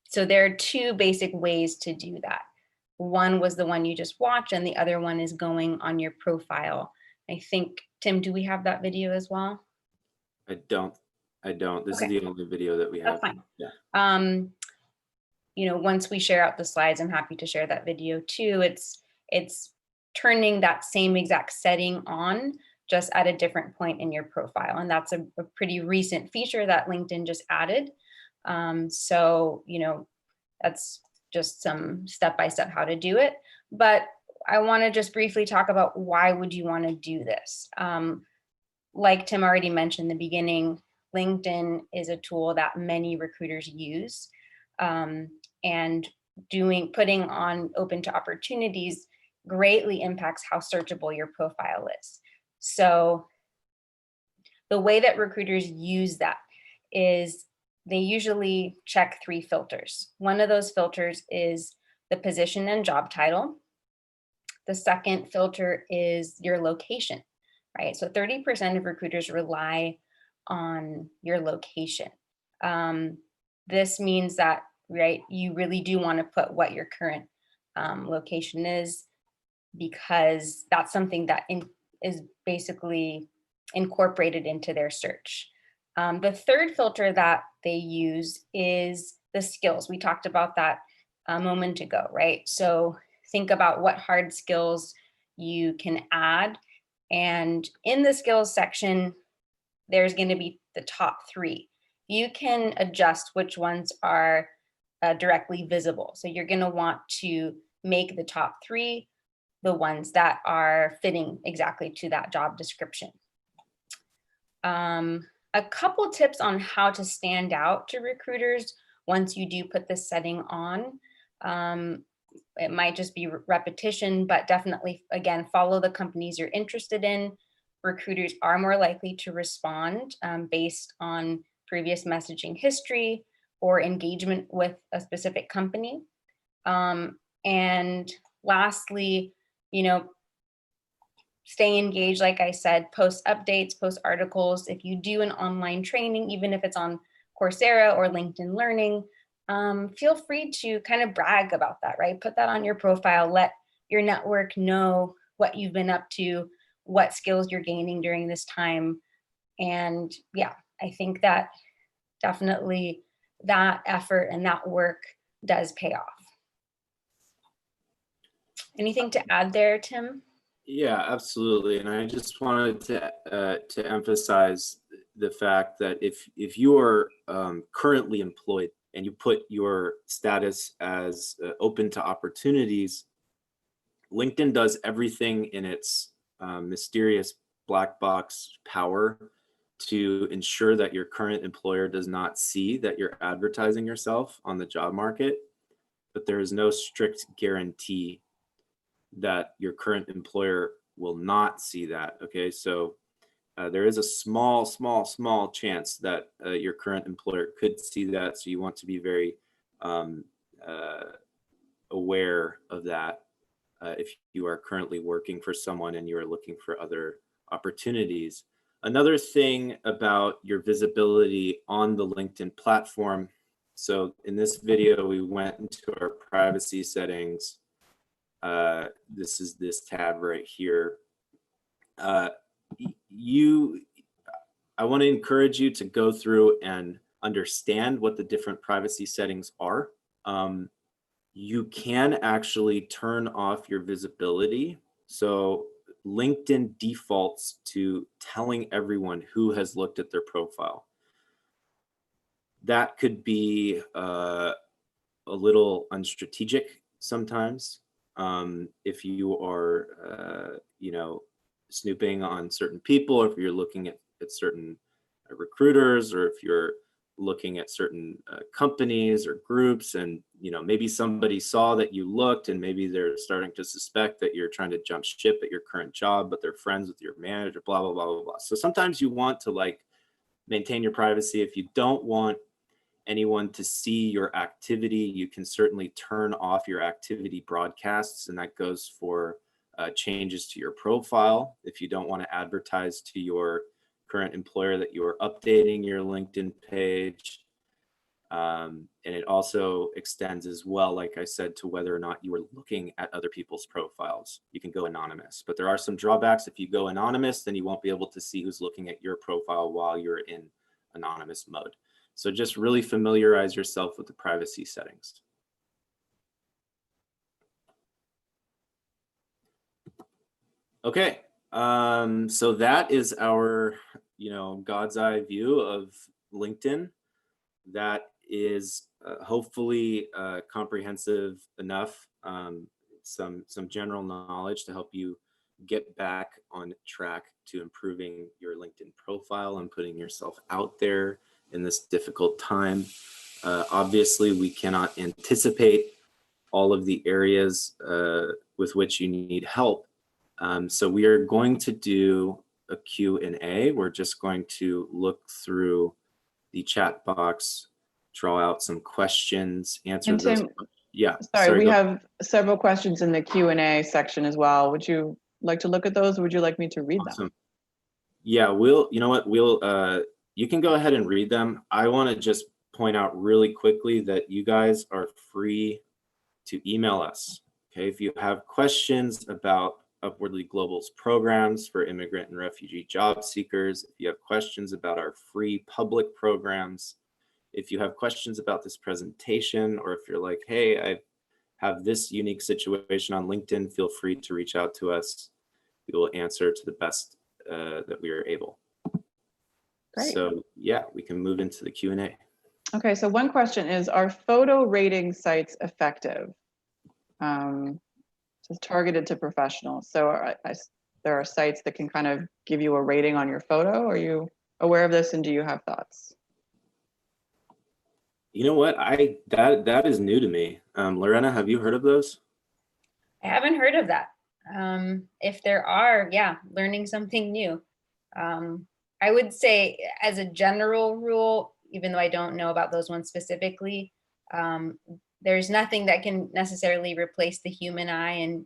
C: So there are two basic ways to do that. One was the one you just watched, and the other one is going on your profile. I think, Tim, do we have that video as well?
B: I don't. This
C: Okay.
B: is the only video that we have.
C: That's fine.
B: Yeah.
C: Once we share out the slides, I'm happy to share that video too. It's turning that same exact setting on, just at a different point in your profile. And that's a pretty recent feature that LinkedIn just added. So, that's just some step-by-step how to do it. But I want to just briefly talk about why would you want to do this? Like Tim already mentioned in the beginning, LinkedIn is a tool that many recruiters use. And putting on open to opportunities greatly impacts how searchable your profile is. So the way that recruiters use that is they usually check 3 filters. One of those filters is the position and job title. The second filter is your location, right? So 30% of recruiters rely on your location. This means that, right, you really do want to put what your current location is, because that's something that is basically incorporated into their search. The third filter that they use is the skills. We talked about that a moment ago, right? So think about what hard skills you can add. And in the skills section, there's going to be the top 3. You can adjust which ones are directly visible. So you're going to want to make the top 3 the ones that are fitting exactly to that job description. A couple tips on how to stand out to recruiters once you do put this setting on. It might just be repetition, but definitely, again, follow the companies you're interested in. Recruiters are more likely to respond based on previous messaging history or engagement with a specific company. And lastly, stay engaged. Like I said, post updates, post articles. If you do an online training, even if it's on Coursera or LinkedIn Learning, feel free to kind of brag about that, right? Put that on your profile, let your network know what you've been up to, what skills you're gaining during this time. And yeah, I think that definitely that effort and that work does pay off. Anything to add there, Tim?
B: Yeah, absolutely. And I just wanted to emphasize the fact that if you are currently employed and you put your status as open to opportunities, LinkedIn does everything in its mysterious black box power to ensure that your current employer does not see that you're advertising yourself on the job market, but there is no strict guarantee that your current employer will not see that. Okay, so there is a small chance that your current employer could see that. So you want to be very um, aware of that if you are currently working for someone and you are looking for other opportunities. Another thing about your visibility on the LinkedIn platform. So in this video, we went into our privacy settings. This is this tab right here. I want to encourage you to go through and understand what the different privacy settings are. You can actually turn off your visibility. So LinkedIn defaults to telling everyone who has looked at their profile. That could be a little unstrategic sometimes. If you are, snooping on certain people, if you're looking at certain recruiters, or if you're looking at certain companies or groups, and maybe somebody saw that you looked, and maybe they're starting to suspect that you're trying to jump ship at your current job, but they're friends with your manager, blah blah blah blah blah. So sometimes you want to maintain your privacy. If you don't want anyone to see your activity, you can certainly turn off your activity broadcasts, and that goes for changes to your profile. If you don't want to advertise to your current employer that you are updating your LinkedIn page. And it also extends as well, like I said, to whether or not you are looking at other people's profiles. You can go anonymous, but there are some drawbacks. If you go anonymous, then you won't be able to see who's looking at your profile while you're in anonymous mode. So just really familiarize yourself with the privacy settings. Okay, so that is our, God's eye view of LinkedIn. That is hopefully comprehensive enough, some general knowledge to help you get back on track to improving your LinkedIn profile and putting yourself out there in this difficult time. Obviously, we cannot anticipate all of the areas with which you need help. So we are going to do a Q&A. We're just going to look through the chat box, draw out some questions, answer those.
A: Tim,
B: yeah.
A: Sorry, we have several questions in the Q&A section as well. Would you like to look at those, or would you like me to read them?
B: Yeah, you can go ahead and read them. I want to just point out really quickly that you guys are free to email us. Okay, if you have questions about Upwardly Global's programs for immigrant and refugee job seekers, if you have questions about our free public programs, if you have questions about this presentation, or if you're like, hey, I have this unique situation on LinkedIn, feel free to reach out to us. We will answer to the best that we are able.
A: Great.
B: So yeah, we can move into the Q&A.
A: Okay, so one question is, are photo rating sites effective? It's targeted to professionals. So there are sites that can kind of give you a rating on your photo. Are you aware of this, and do you have thoughts?
B: You know what? That is new to me. Lorena, have you heard of those?
C: I haven't heard of that. If there are, yeah, learning something new. I would say, as a general rule, even though I don't know about those ones specifically, there's nothing that can necessarily replace the human eye.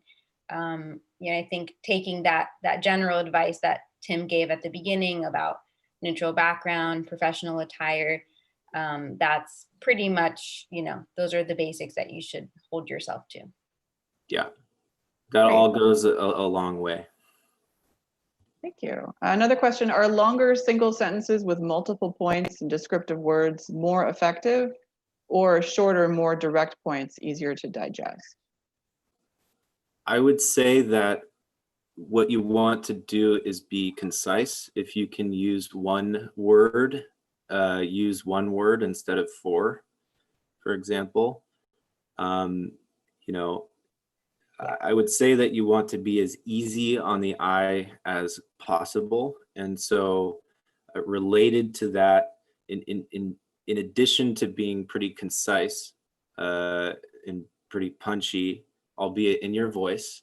C: And I think taking that general advice that Tim gave at the beginning about neutral background, professional attire, that's pretty much, those are the basics that you should hold yourself to.
B: Yeah, that
A: Great.
B: all goes a long way.
A: Thank you. Another question, are longer single sentences with multiple points and descriptive words more effective, or shorter, more direct points easier to digest?
B: I would say that what you want to do is be concise. If you can use one word, use one word instead of four, for example. You know, I would say that you want to be as easy on the eye as possible. And so related to that, in addition to being pretty concise and pretty punchy, albeit in your voice,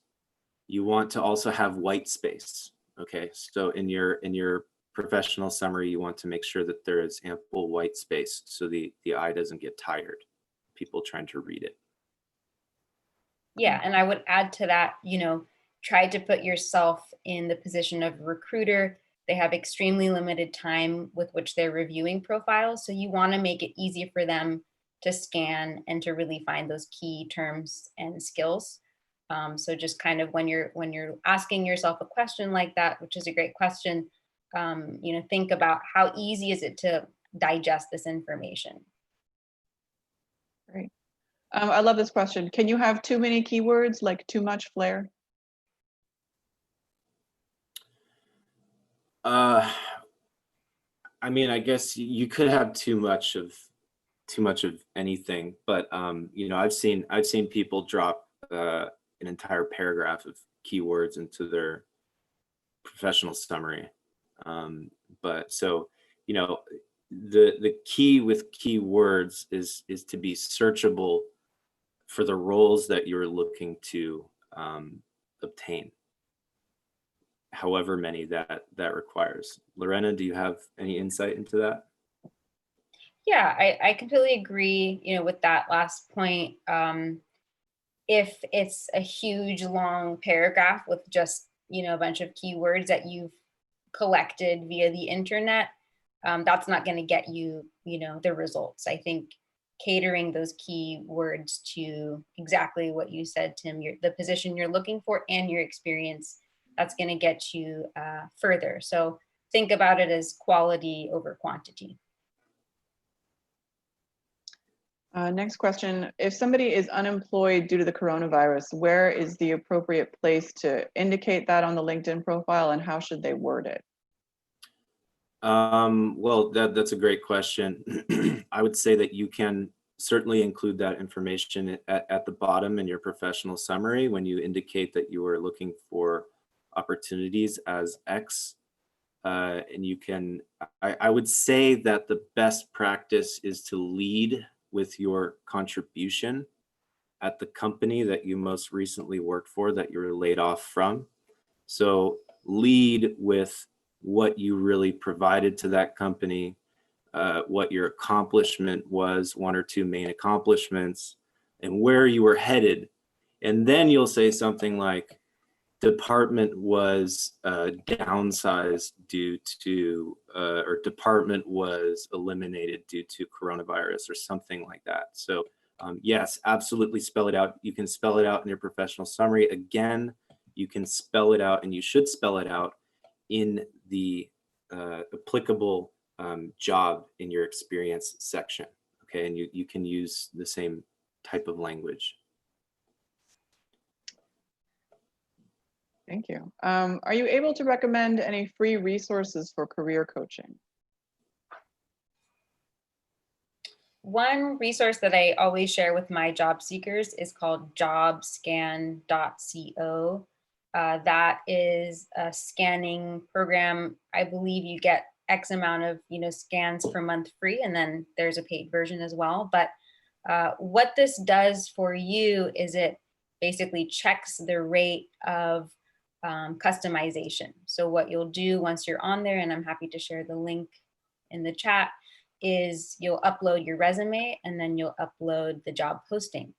B: you want to also have white space. Okay, so in your professional summary, you want to make sure that there is ample white space so the eye doesn't get tired, people trying to read it.
C: Yeah, and I would add to that, try to put yourself in the position of a recruiter. They have extremely limited time with which they're reviewing profiles. So you want to make it easy for them to scan and to really find those key terms and skills. So just kind of when you're asking yourself a question like that, which is a great question, think about how easy is it to digest this information.
A: Great. I love this question. Can you have too many keywords, like too much flair?
B: I mean, I guess you could have too much of anything, but I've seen people drop an entire paragraph of keywords into their professional summary. But so, the key with keywords is to be searchable for the roles that you're looking to obtain, however many that requires. Lorena, do you have any insight into that?
C: Yeah, I completely agree, with that last point. If it's a huge long paragraph with just, a bunch of keywords that you've collected via the internet, that's not going to get you, the results. I think catering those keywords to exactly what you said, Tim, the position you're looking for and your experience, that's going to get you further. So think about it as quality over quantity.
A: Next question. If somebody is unemployed due to the coronavirus, where is the appropriate place to indicate that on the LinkedIn profile, and how should they word it?
B: Well, that's a great question. I would say that you can certainly include that information at the bottom in your professional summary when you indicate that you are looking for opportunities as X. And you can, I would say that the best practice is to lead with your contribution at the company that you most recently worked for, that you were laid off from. So lead with what you really provided to that company, what your accomplishment was, one or two main accomplishments, and where you were headed. And then you'll say something like, department was downsized due to, or department was eliminated due to coronavirus, or something like that. So yes, absolutely spell it out. You can spell it out in your professional summary. Again, you can spell it out, and you should spell it out in the applicable job in your experience section. Okay, and you can use the same type of language.
A: Thank you. Are you able to recommend any free resources for career coaching?
C: One resource that I always share with my job seekers is called jobscan.co. That is a scanning program. I believe you get X amount of scans per month free, and then there's a paid version as well. But what this does for you is it basically checks the rate of customization. So what you'll do once you're on there, and I'm happy to share the link in the chat, is you'll upload your resume and then you'll upload the job posting.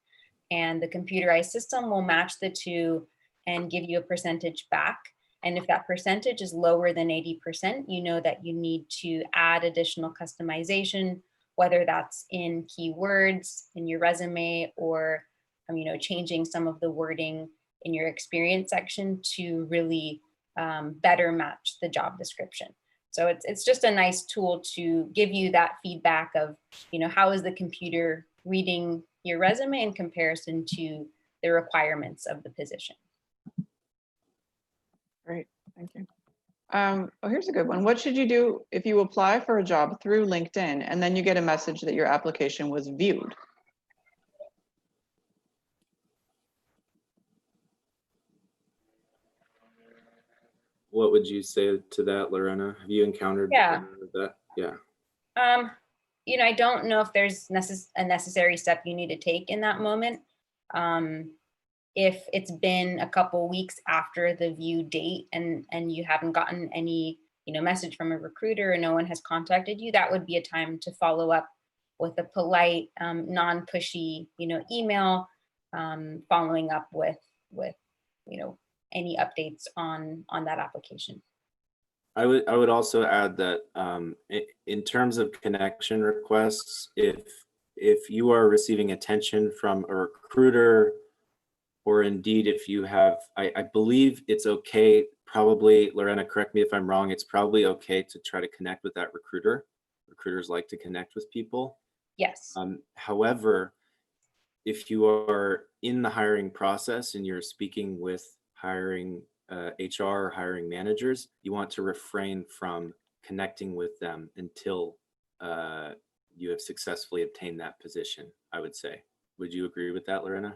C: And the computerized system will match the two and give you a percentage back. And if that percentage is lower than 80%, you know that you need to add additional customization whether that's in keywords in your resume or changing some of the wording in your experience section to really better match the job description. So it's just a nice tool to give you that feedback of, how is the computer reading your resume in comparison to the requirements of the position.
D: Great, thank you. Oh, here's a good one. What should you do if you apply for a job through LinkedIn and then you get a message that your application was viewed?
B: What would you say to that, Lorena? Have you encountered that? Yeah.
C: I don't know if there's a necessary step you need to take in that moment. If it's been a couple weeks after the view date and you haven't gotten any, message from a recruiter or no one has contacted you, that would be a time to follow up with a polite, non-pushy, email, following up with any updates on that application.
B: I would also add that in terms of connection requests, if you are receiving attention from a recruiter, or indeed if you have, I believe it's okay, probably, Lorena, correct me if I'm wrong, it's probably okay to try to connect with that recruiter. Recruiters like to connect with people.
C: Yes.
B: However, if you are in the hiring process and you're speaking with hiring HR or hiring managers, you want to refrain from connecting with them until you have successfully obtained that position, I would say. Would you agree with that, Lorena?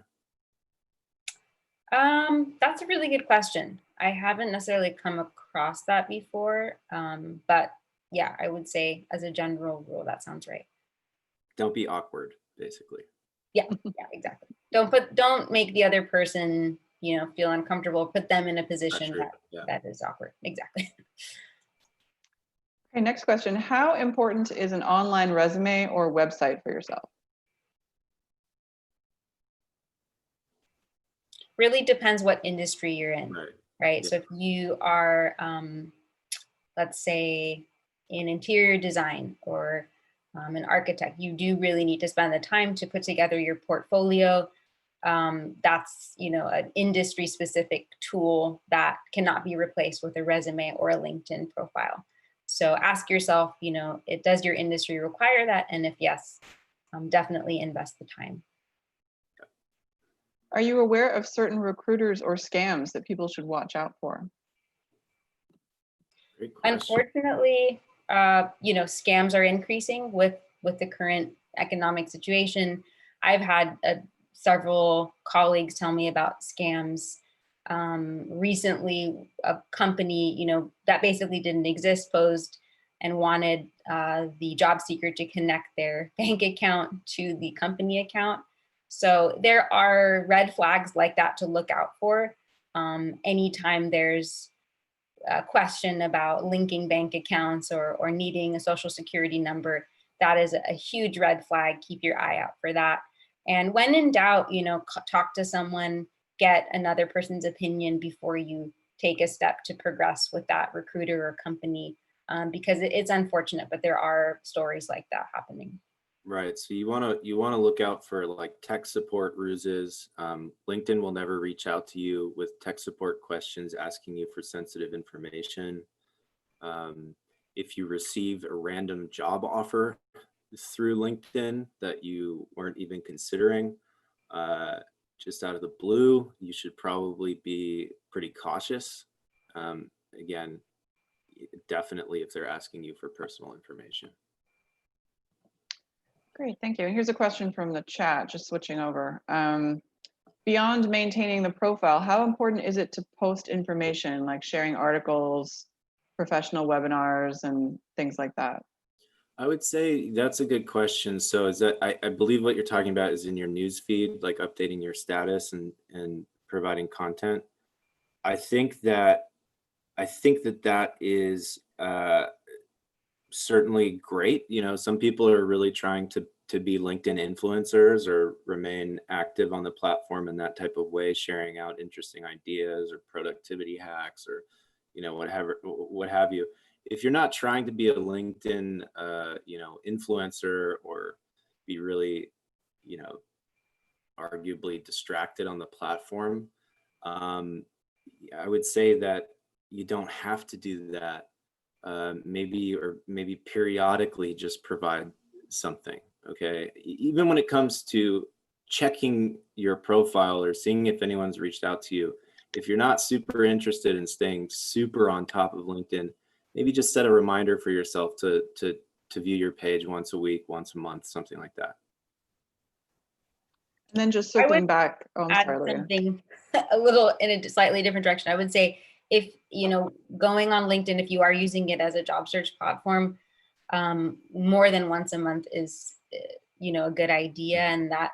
C: That's a really good question. I haven't necessarily come across that before, but yeah, I would say as a general rule, that sounds right.
B: Don't be awkward, basically.
C: Yeah, exactly. Don't make the other person, feel uncomfortable, put them in a position that is awkward. Exactly.
D: Okay, next question. How important is an online resume or website for yourself?
C: Really depends what industry you're in, right?
B: Yeah.
C: So if you are, let's say, in interior design or an architect, you do really need to spend the time to put together your portfolio. That's, an industry specific tool that cannot be replaced with a resume or a LinkedIn profile. So ask yourself, does your industry require that? And if yes, definitely invest the time.
D: Are you aware of certain recruiters or scams that people should watch out for?
B: Great question.
C: Unfortunately, scams are increasing with the current economic situation. I've had several colleagues tell me about scams. Recently, a company, that basically didn't exist posed and wanted the job seeker to connect their bank account to the company account. So there are red flags like that to look out for. Anytime there's a question about linking bank accounts or needing a social security number, that is a huge red flag. Keep your eye out for that. And when in doubt, talk to someone, get another person's opinion before you take a step to progress with that recruiter or company, because it's unfortunate, but there are stories like that happening.
B: Right. So you want to look out for like tech support ruses. LinkedIn will never reach out to you with tech support questions asking you for sensitive information. If you receive a random job offer through LinkedIn that you weren't even considering, just out of the blue, you should probably be pretty cautious. Again, definitely if they're asking you for personal information.
D: Great, thank you. And here's a question from the chat, just switching over. Beyond maintaining the profile, how important is it to post information like sharing articles, professional webinars, and things like that?
B: I would say that's a good question. So is that, I believe what you're talking about is in your news feed, like updating your status and providing content. I think that is certainly great. Some people are really trying to be LinkedIn influencers or remain active on the platform in that type of way, sharing out interesting ideas or productivity hacks or what have you. if you're not trying to be a LinkedIn, influencer or be really, arguably distracted on the platform, I would say that you don't have to do that. Maybe periodically just provide something. Okay. Even when it comes to checking your profile or seeing if anyone's reached out to you, if you're not super interested in staying super on top of LinkedIn, maybe just set a reminder for yourself to view your page once a week, once a month, something like that.
D: And then just
C: I would
D: circling back, oh, I'm
C: add
D: sorry, Lorena.
C: something a little in a slightly different direction. I would say if, going on LinkedIn, if you are using it as a job search platform, more than once a month is, a good idea. And that,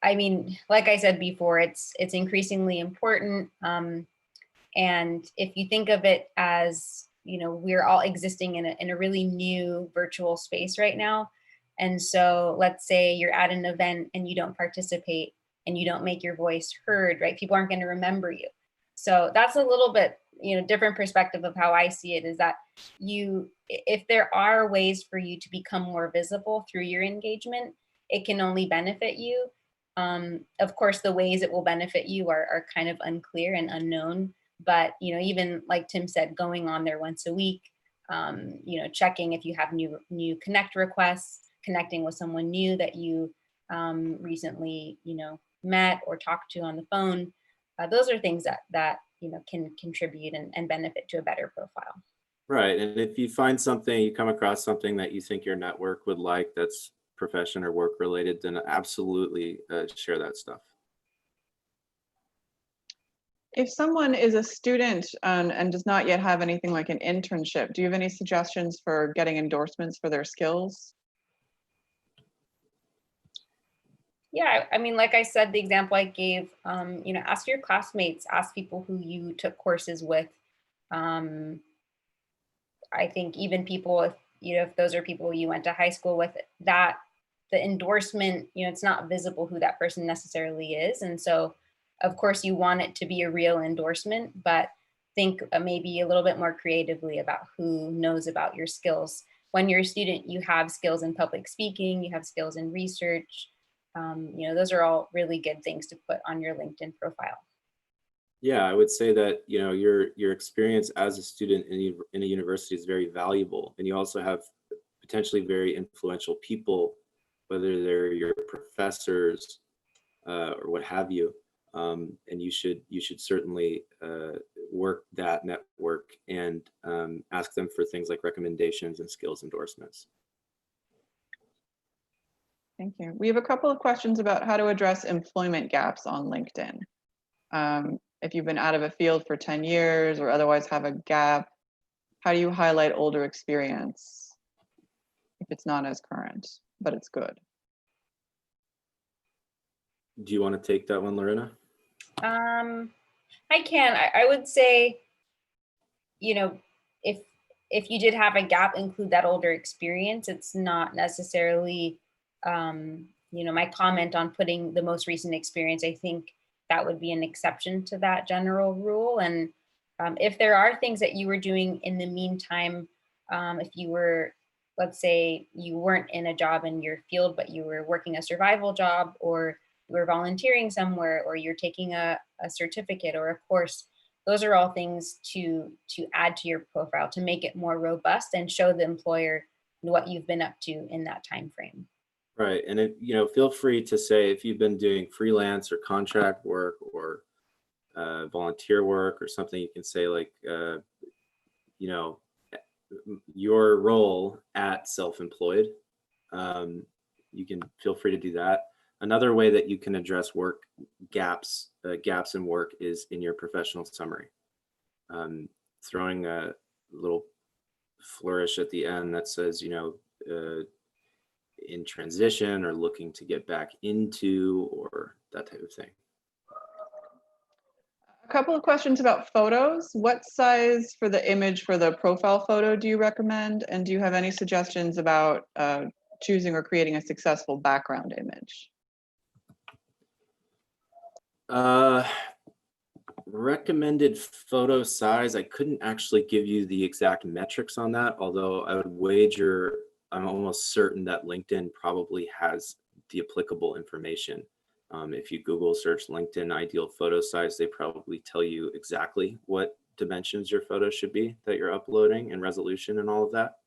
C: I mean, like I said before, it's increasingly important. And if you think of it as, we're all existing in a really new virtual space right now. And so let's say you're at an event and you don't participate and you don't make your voice heard, right? People aren't going to remember you. So that's a little bit, different perspective of how I see it, is that if there are ways for you to become more visible through your engagement, it can only benefit you. Of course, the ways it will benefit you are kind of unclear and unknown, but, even like Tim said, going on there once a week, checking if you have new connect requests, connecting with someone new that you recently, met or talked to on the phone. Those are things that can contribute and benefit to a better profile.
B: Right. And if you find something, you come across something that you think your network would like that's profession or work related, then absolutely share that stuff.
D: If someone is a student and does not yet have anything like an internship, do you have any suggestions for getting endorsements for their skills?
C: Yeah, I mean, like I said, the example I gave, ask your classmates, ask people who you took courses with. I think even people, if those are people you went to high school with, that the endorsement, it's not visible who that person necessarily is. And so, of course, you want it to be a real endorsement, but think maybe a little bit more creatively about who knows about your skills. When you're a student, you have skills in public speaking, you have skills in research. Those are all really good things to put on your LinkedIn profile.
B: Yeah, I would say that, your experience as a student in a university is very valuable. And you also have potentially very influential people, whether they're your professors or what have you. And you should certainly work that network and ask them for things like recommendations and skills endorsements.
D: Thank you. We have a couple of questions about how to address employment gaps on LinkedIn. If you've been out of a field for 10 years or otherwise have a gap, how do you highlight older experience if it's not as current, but it's good?
B: Do you want to take that one, Lorena?
C: I can. I would say, if you did have a gap, include that older experience. It's not necessarily, my comment on putting the most recent experience. I think that would be an exception to that general rule. And if there are things that you were doing in the meantime, if you were, let's say you weren't in a job in your field, but you were working a survival job, or you were volunteering somewhere, or you're taking a certificate or a course, those are all things to add to your profile to make it more robust and show the employer what you've been up to in that time frame.
B: Right. And feel free to say if you've been doing freelance or contract work or volunteer work or something, you can say like, your role at self-employed. You can feel free to do that. Another way that you can address work gaps in work is in your professional summary. Throwing a little flourish at the end that says, in transition or looking to get back into, or that type of thing.
D: A couple of questions about photos. What size for the image for the profile photo do you recommend? And do you have any suggestions about choosing or creating a successful background image?
B: recommended photo size, I couldn't actually give you the exact metrics on that, although I would wager, I'm almost certain that LinkedIn probably has the applicable information. If you Google search LinkedIn ideal photo size, they probably tell you exactly what dimensions your photo should be that you're uploading and resolution and all of that.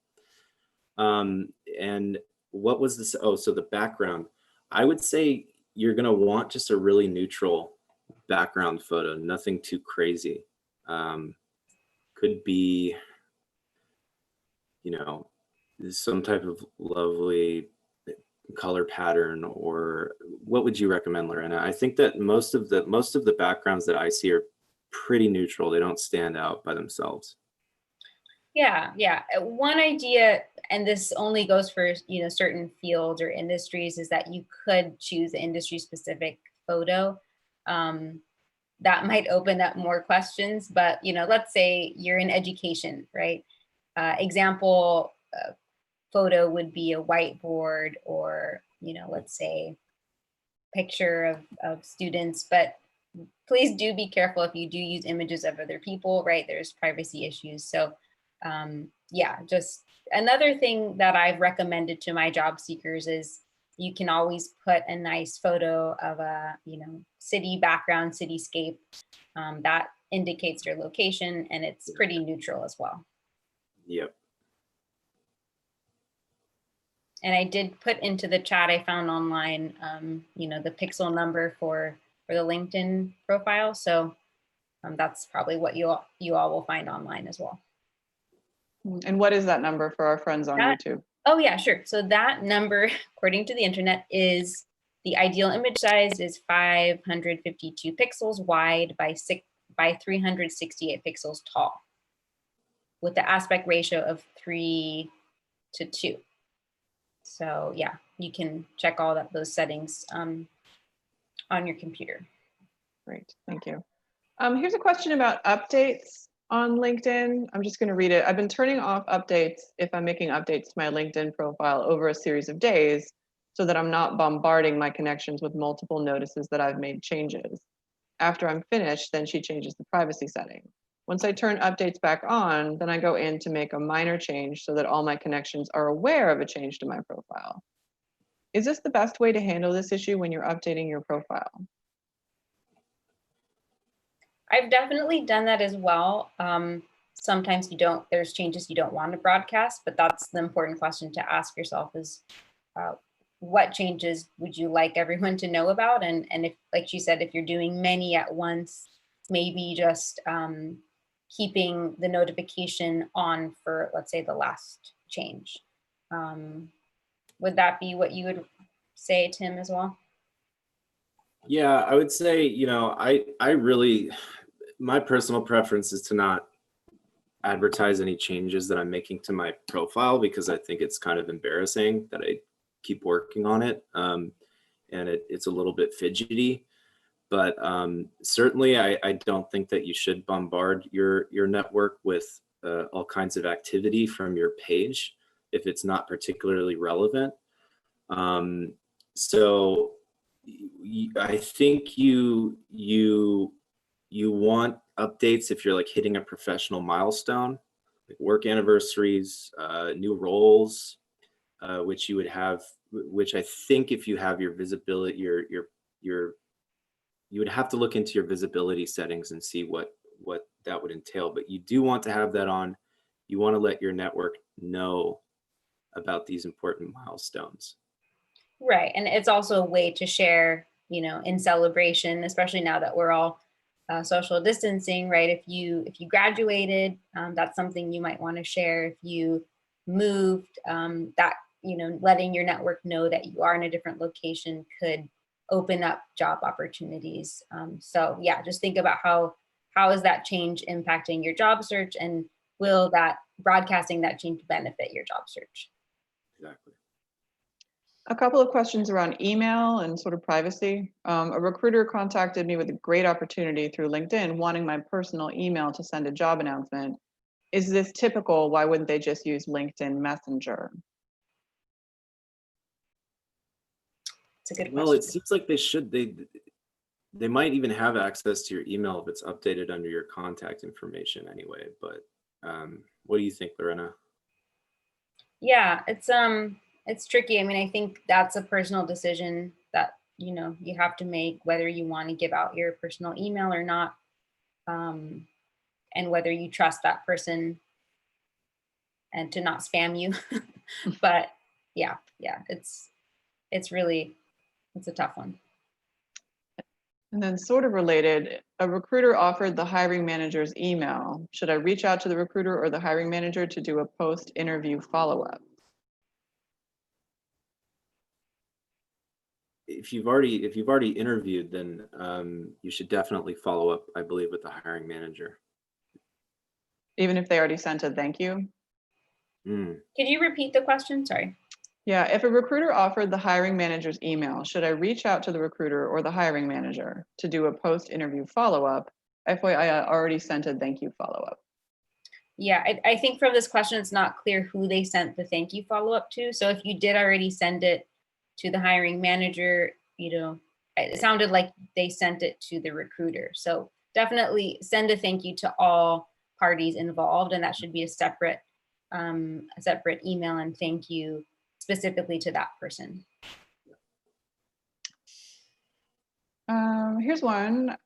B: And what was this? Oh, so the background. I would say you're going to want just a really neutral background photo, nothing too crazy. Could be, you know, some type of lovely color pattern, or what would you recommend, Lorena? I think that most of the backgrounds that I see are pretty neutral. They don't stand out by themselves.
C: Yeah, yeah. One idea, and this only goes for, certain fields or industries, is that you could choose an industry specific photo. That might open up more questions, but, let's say you're in education, right? Example photo would be a whiteboard, or, let's say picture of students, but please do be careful if you do use images of other people, right? There's privacy issues. So yeah, just another thing that I've recommended to my job seekers is you can always put a nice photo of a, city background, cityscape, that indicates your location, and it's pretty neutral as well.
B: Yep.
C: And I did put into the chat I found online, the pixel number for the LinkedIn profile. So that's probably what you all will find online as well.
D: And what is that number for our friends on YouTube?
C: Oh yeah, sure. So that number, according to the internet, is the ideal image size is 552 pixels wide by 368 pixels tall, with the aspect ratio of 3:2. So yeah, you can check all those settings on your computer.
D: Great, thank you. Here's a question about updates on LinkedIn. I'm just going to read it. I've been turning off updates if I'm making updates to my LinkedIn profile over a series of days, so that I'm not bombarding my connections with multiple notices that I've made changes. After I'm finished, then she changes the privacy setting. Once I turn updates back on, then I go in to make a minor change so that all my connections are aware of a change to my profile. Is this the best way to handle this issue when you're updating your profile?
C: I've definitely done that as well. Sometimes there's changes you don't want to broadcast, but that's the important question to ask yourself is, what changes would you like everyone to know about? And if, like you said, if you're doing many at once, maybe just keeping the notification on for, let's say, the last change. Would that be what you would say, Tim, as well?
B: Yeah, I would say, I really, my personal preference is to not advertise any changes that I'm making to my profile, because I think it's kind of embarrassing that I keep working on it. And it's a little bit fidgety, but certainly I don't think that you should bombard your network with all kinds of activity from your page if it's not particularly relevant. So I think you want updates if you're like hitting a professional milestone, like work anniversaries, new roles, which you would have, which I think if you have your visibility, you would have to look into your visibility settings and see what that would entail. But you do want to have that on. You want to let your network know about these important milestones. Right.
C: And it's also a way to share, in celebration, especially now that we're all social distancing, right? If you graduated, that's something you might want to share. If you moved, that, letting your network know that you are in a different location could open up job opportunities. So yeah, just think about how is that change impacting your job search, and will that broadcasting that change benefit your job search?
B: Exactly.
D: A couple of questions around email and sort of privacy. A recruiter contacted me with a great opportunity through LinkedIn, wanting my personal email to send a job announcement. Is this typical? Why wouldn't they just use LinkedIn Messenger?
C: It's a good question.
B: Well, it seems like they should. They might even have access to your email if it's updated under your contact information anyway, but what do you think, Lorena?
C: Yeah, it's tricky. I mean, I think that's a personal decision that, you know, you have to make, whether you want to give out your personal email or not, and whether you trust that person and to not spam you. But yeah, it's really, it's a tough one.
D: And then sort of related, a recruiter offered the hiring manager's email. Should I reach out to the recruiter or the hiring manager to do a post-interview follow-up?
B: If you've already interviewed, then you should definitely follow up, I believe, with the hiring manager.
D: Even if they already sent a thank you?
B: Mm.
C: Could you repeat the question? Sorry.
D: Yeah, if a recruiter offered the hiring manager's email, should I reach out to the recruiter or the hiring manager to do a post-interview follow-up? FYI, I already sent a thank you follow-up.
C: Yeah, I think from this question, it's not clear who they sent the thank you follow-up to. So if you did already send it to the hiring manager, you know, it sounded like they sent it to the recruiter. So definitely send a thank you to all parties involved, and that should be a separate email and thank you specifically to that person.
D: Here's one.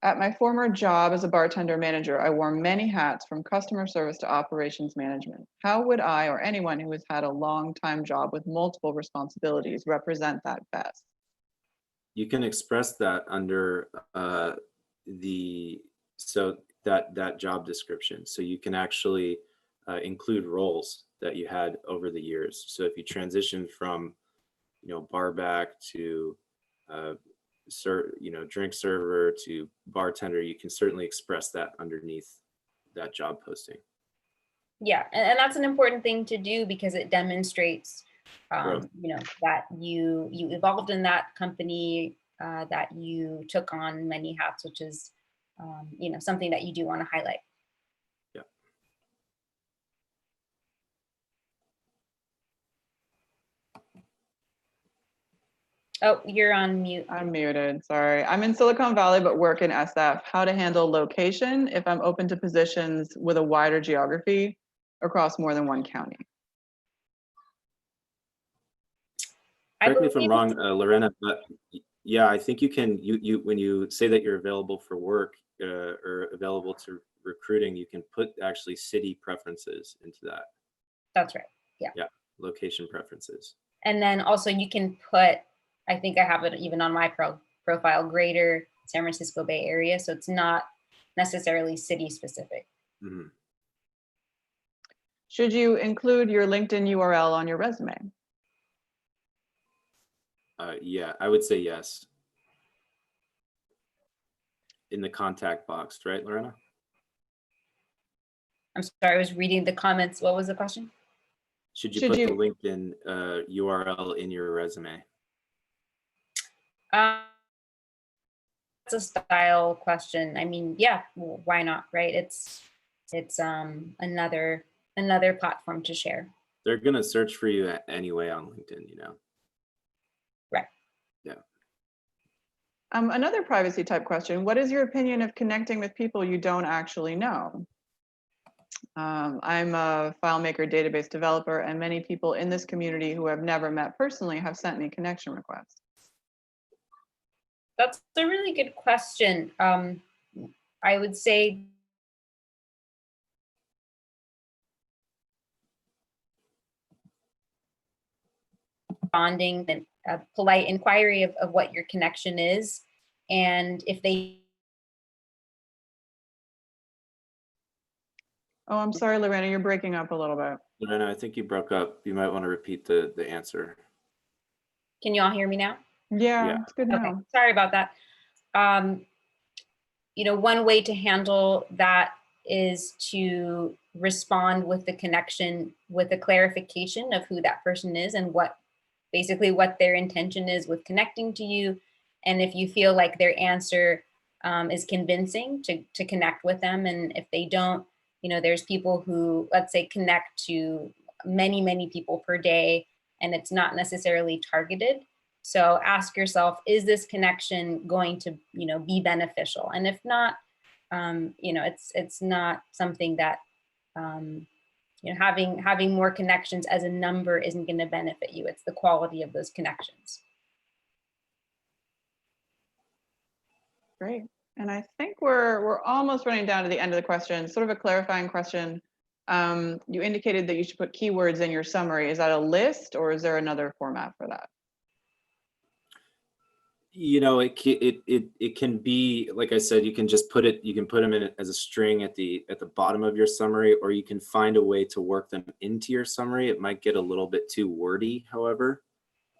D: At my former job as a bartender manager, I wore many hats from customer service to operations management. How would I or anyone who has had a long time job with multiple responsibilities represent that best?
B: You can express that under that job description. So you can actually include roles that you had over the years. So if you transition from, you know, bar back to drink server to bartender, you can certainly express that underneath that job posting.
C: Yeah, and that's an important thing to do because it demonstrates, you know, that you evolved in that company, that you took on many hats, which is, you know, something that you do want to highlight.
B: Yeah.
C: Oh, you're on mute.
D: I'm muted, sorry. I'm in Silicon Valley, but work in SF. How to handle location if I'm open to positions with a wider geography across more than one county?
B: Correct me if I'm wrong, Lorena, but yeah, I think you can, when you say that you're available for work or available to recruiting, you can put actually city preferences into that.
C: That's right. Yeah.
B: Yeah, location preferences.
C: And then also you can put, I think I have it even on my profile, greater San Francisco Bay Area. So it's not necessarily city specific.
B: Mm-hmm.
D: Should you include your LinkedIn URL on your resume?
B: Yeah, I would say yes. In the contact box, right, Lorena?
C: I'm sorry, I was reading the comments. What was the question?
B: Should you put the LinkedIn URL in your resume?
C: It's a style question. I mean, yeah, why not, right? It's another platform to share.
B: They're gonna search for you anyway on LinkedIn, you know.
C: Right.
B: Yeah.
D: Another privacy type question. What is your opinion of connecting with people you don't actually know? I'm a FileMaker database developer, and many people in this community who I've never met personally have sent me connection requests.
C: That's a really good question. I would say responding and a polite inquiry of what your connection is. And if they...
D: Oh, I'm sorry, Lorena, you're breaking up a little bit.
B: Lorena, I think you broke up. You might want to repeat the answer.
C: Can you all hear me now?
D: Yeah. It's good now.
C: Okay, sorry about that. You know, one way to handle that is to respond with the connection, with a clarification of who that person is and basically what their intention is with connecting to you. And if you feel like their answer is convincing, to connect with them. And if they don't, you know, there's people who, let's say, connect to many people per day, and it's not necessarily targeted. So ask yourself, is this connection going to, be beneficial? And if not, it's not something that, having more connections as a number isn't going to benefit you. It's the quality of those connections.
D: Great. And I think we're almost running down to the end of the question. Sort of a clarifying question. You indicated that you should put keywords in your summary. Is that a list or is there another format for that?
B: It can be, like I said, you can put them in as a string at the bottom of your summary, or you can find a way to work them into your summary. It might get a little bit too wordy, however.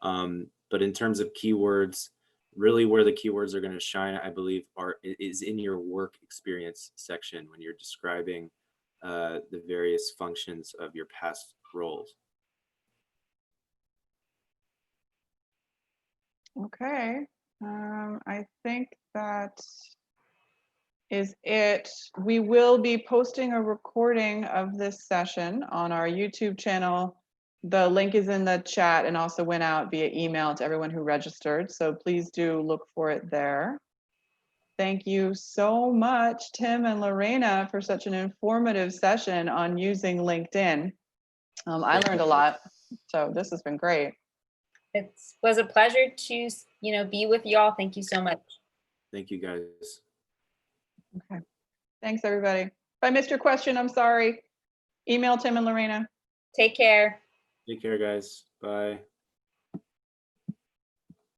B: But in terms of keywords, really where the keywords are going to shine, I believe, is in your work experience section when you're describing the various functions of your past roles.
D: Okay. I think that is it. We will be posting a recording of this session on our YouTube channel. The link is in the chat and also went out via email to everyone who registered. So please do look for it there. Thank you so much, Tim and Lorena, for such an informative session on using LinkedIn. I learned a lot, so this has been great.
C: It was a pleasure to, be with y'all. Thank you so much.
B: Thank you, guys.
D: Okay. Thanks, everybody. If I missed your question, I'm sorry. Email Tim and Lorena.
C: Take care.
B: Take care, guys. Bye.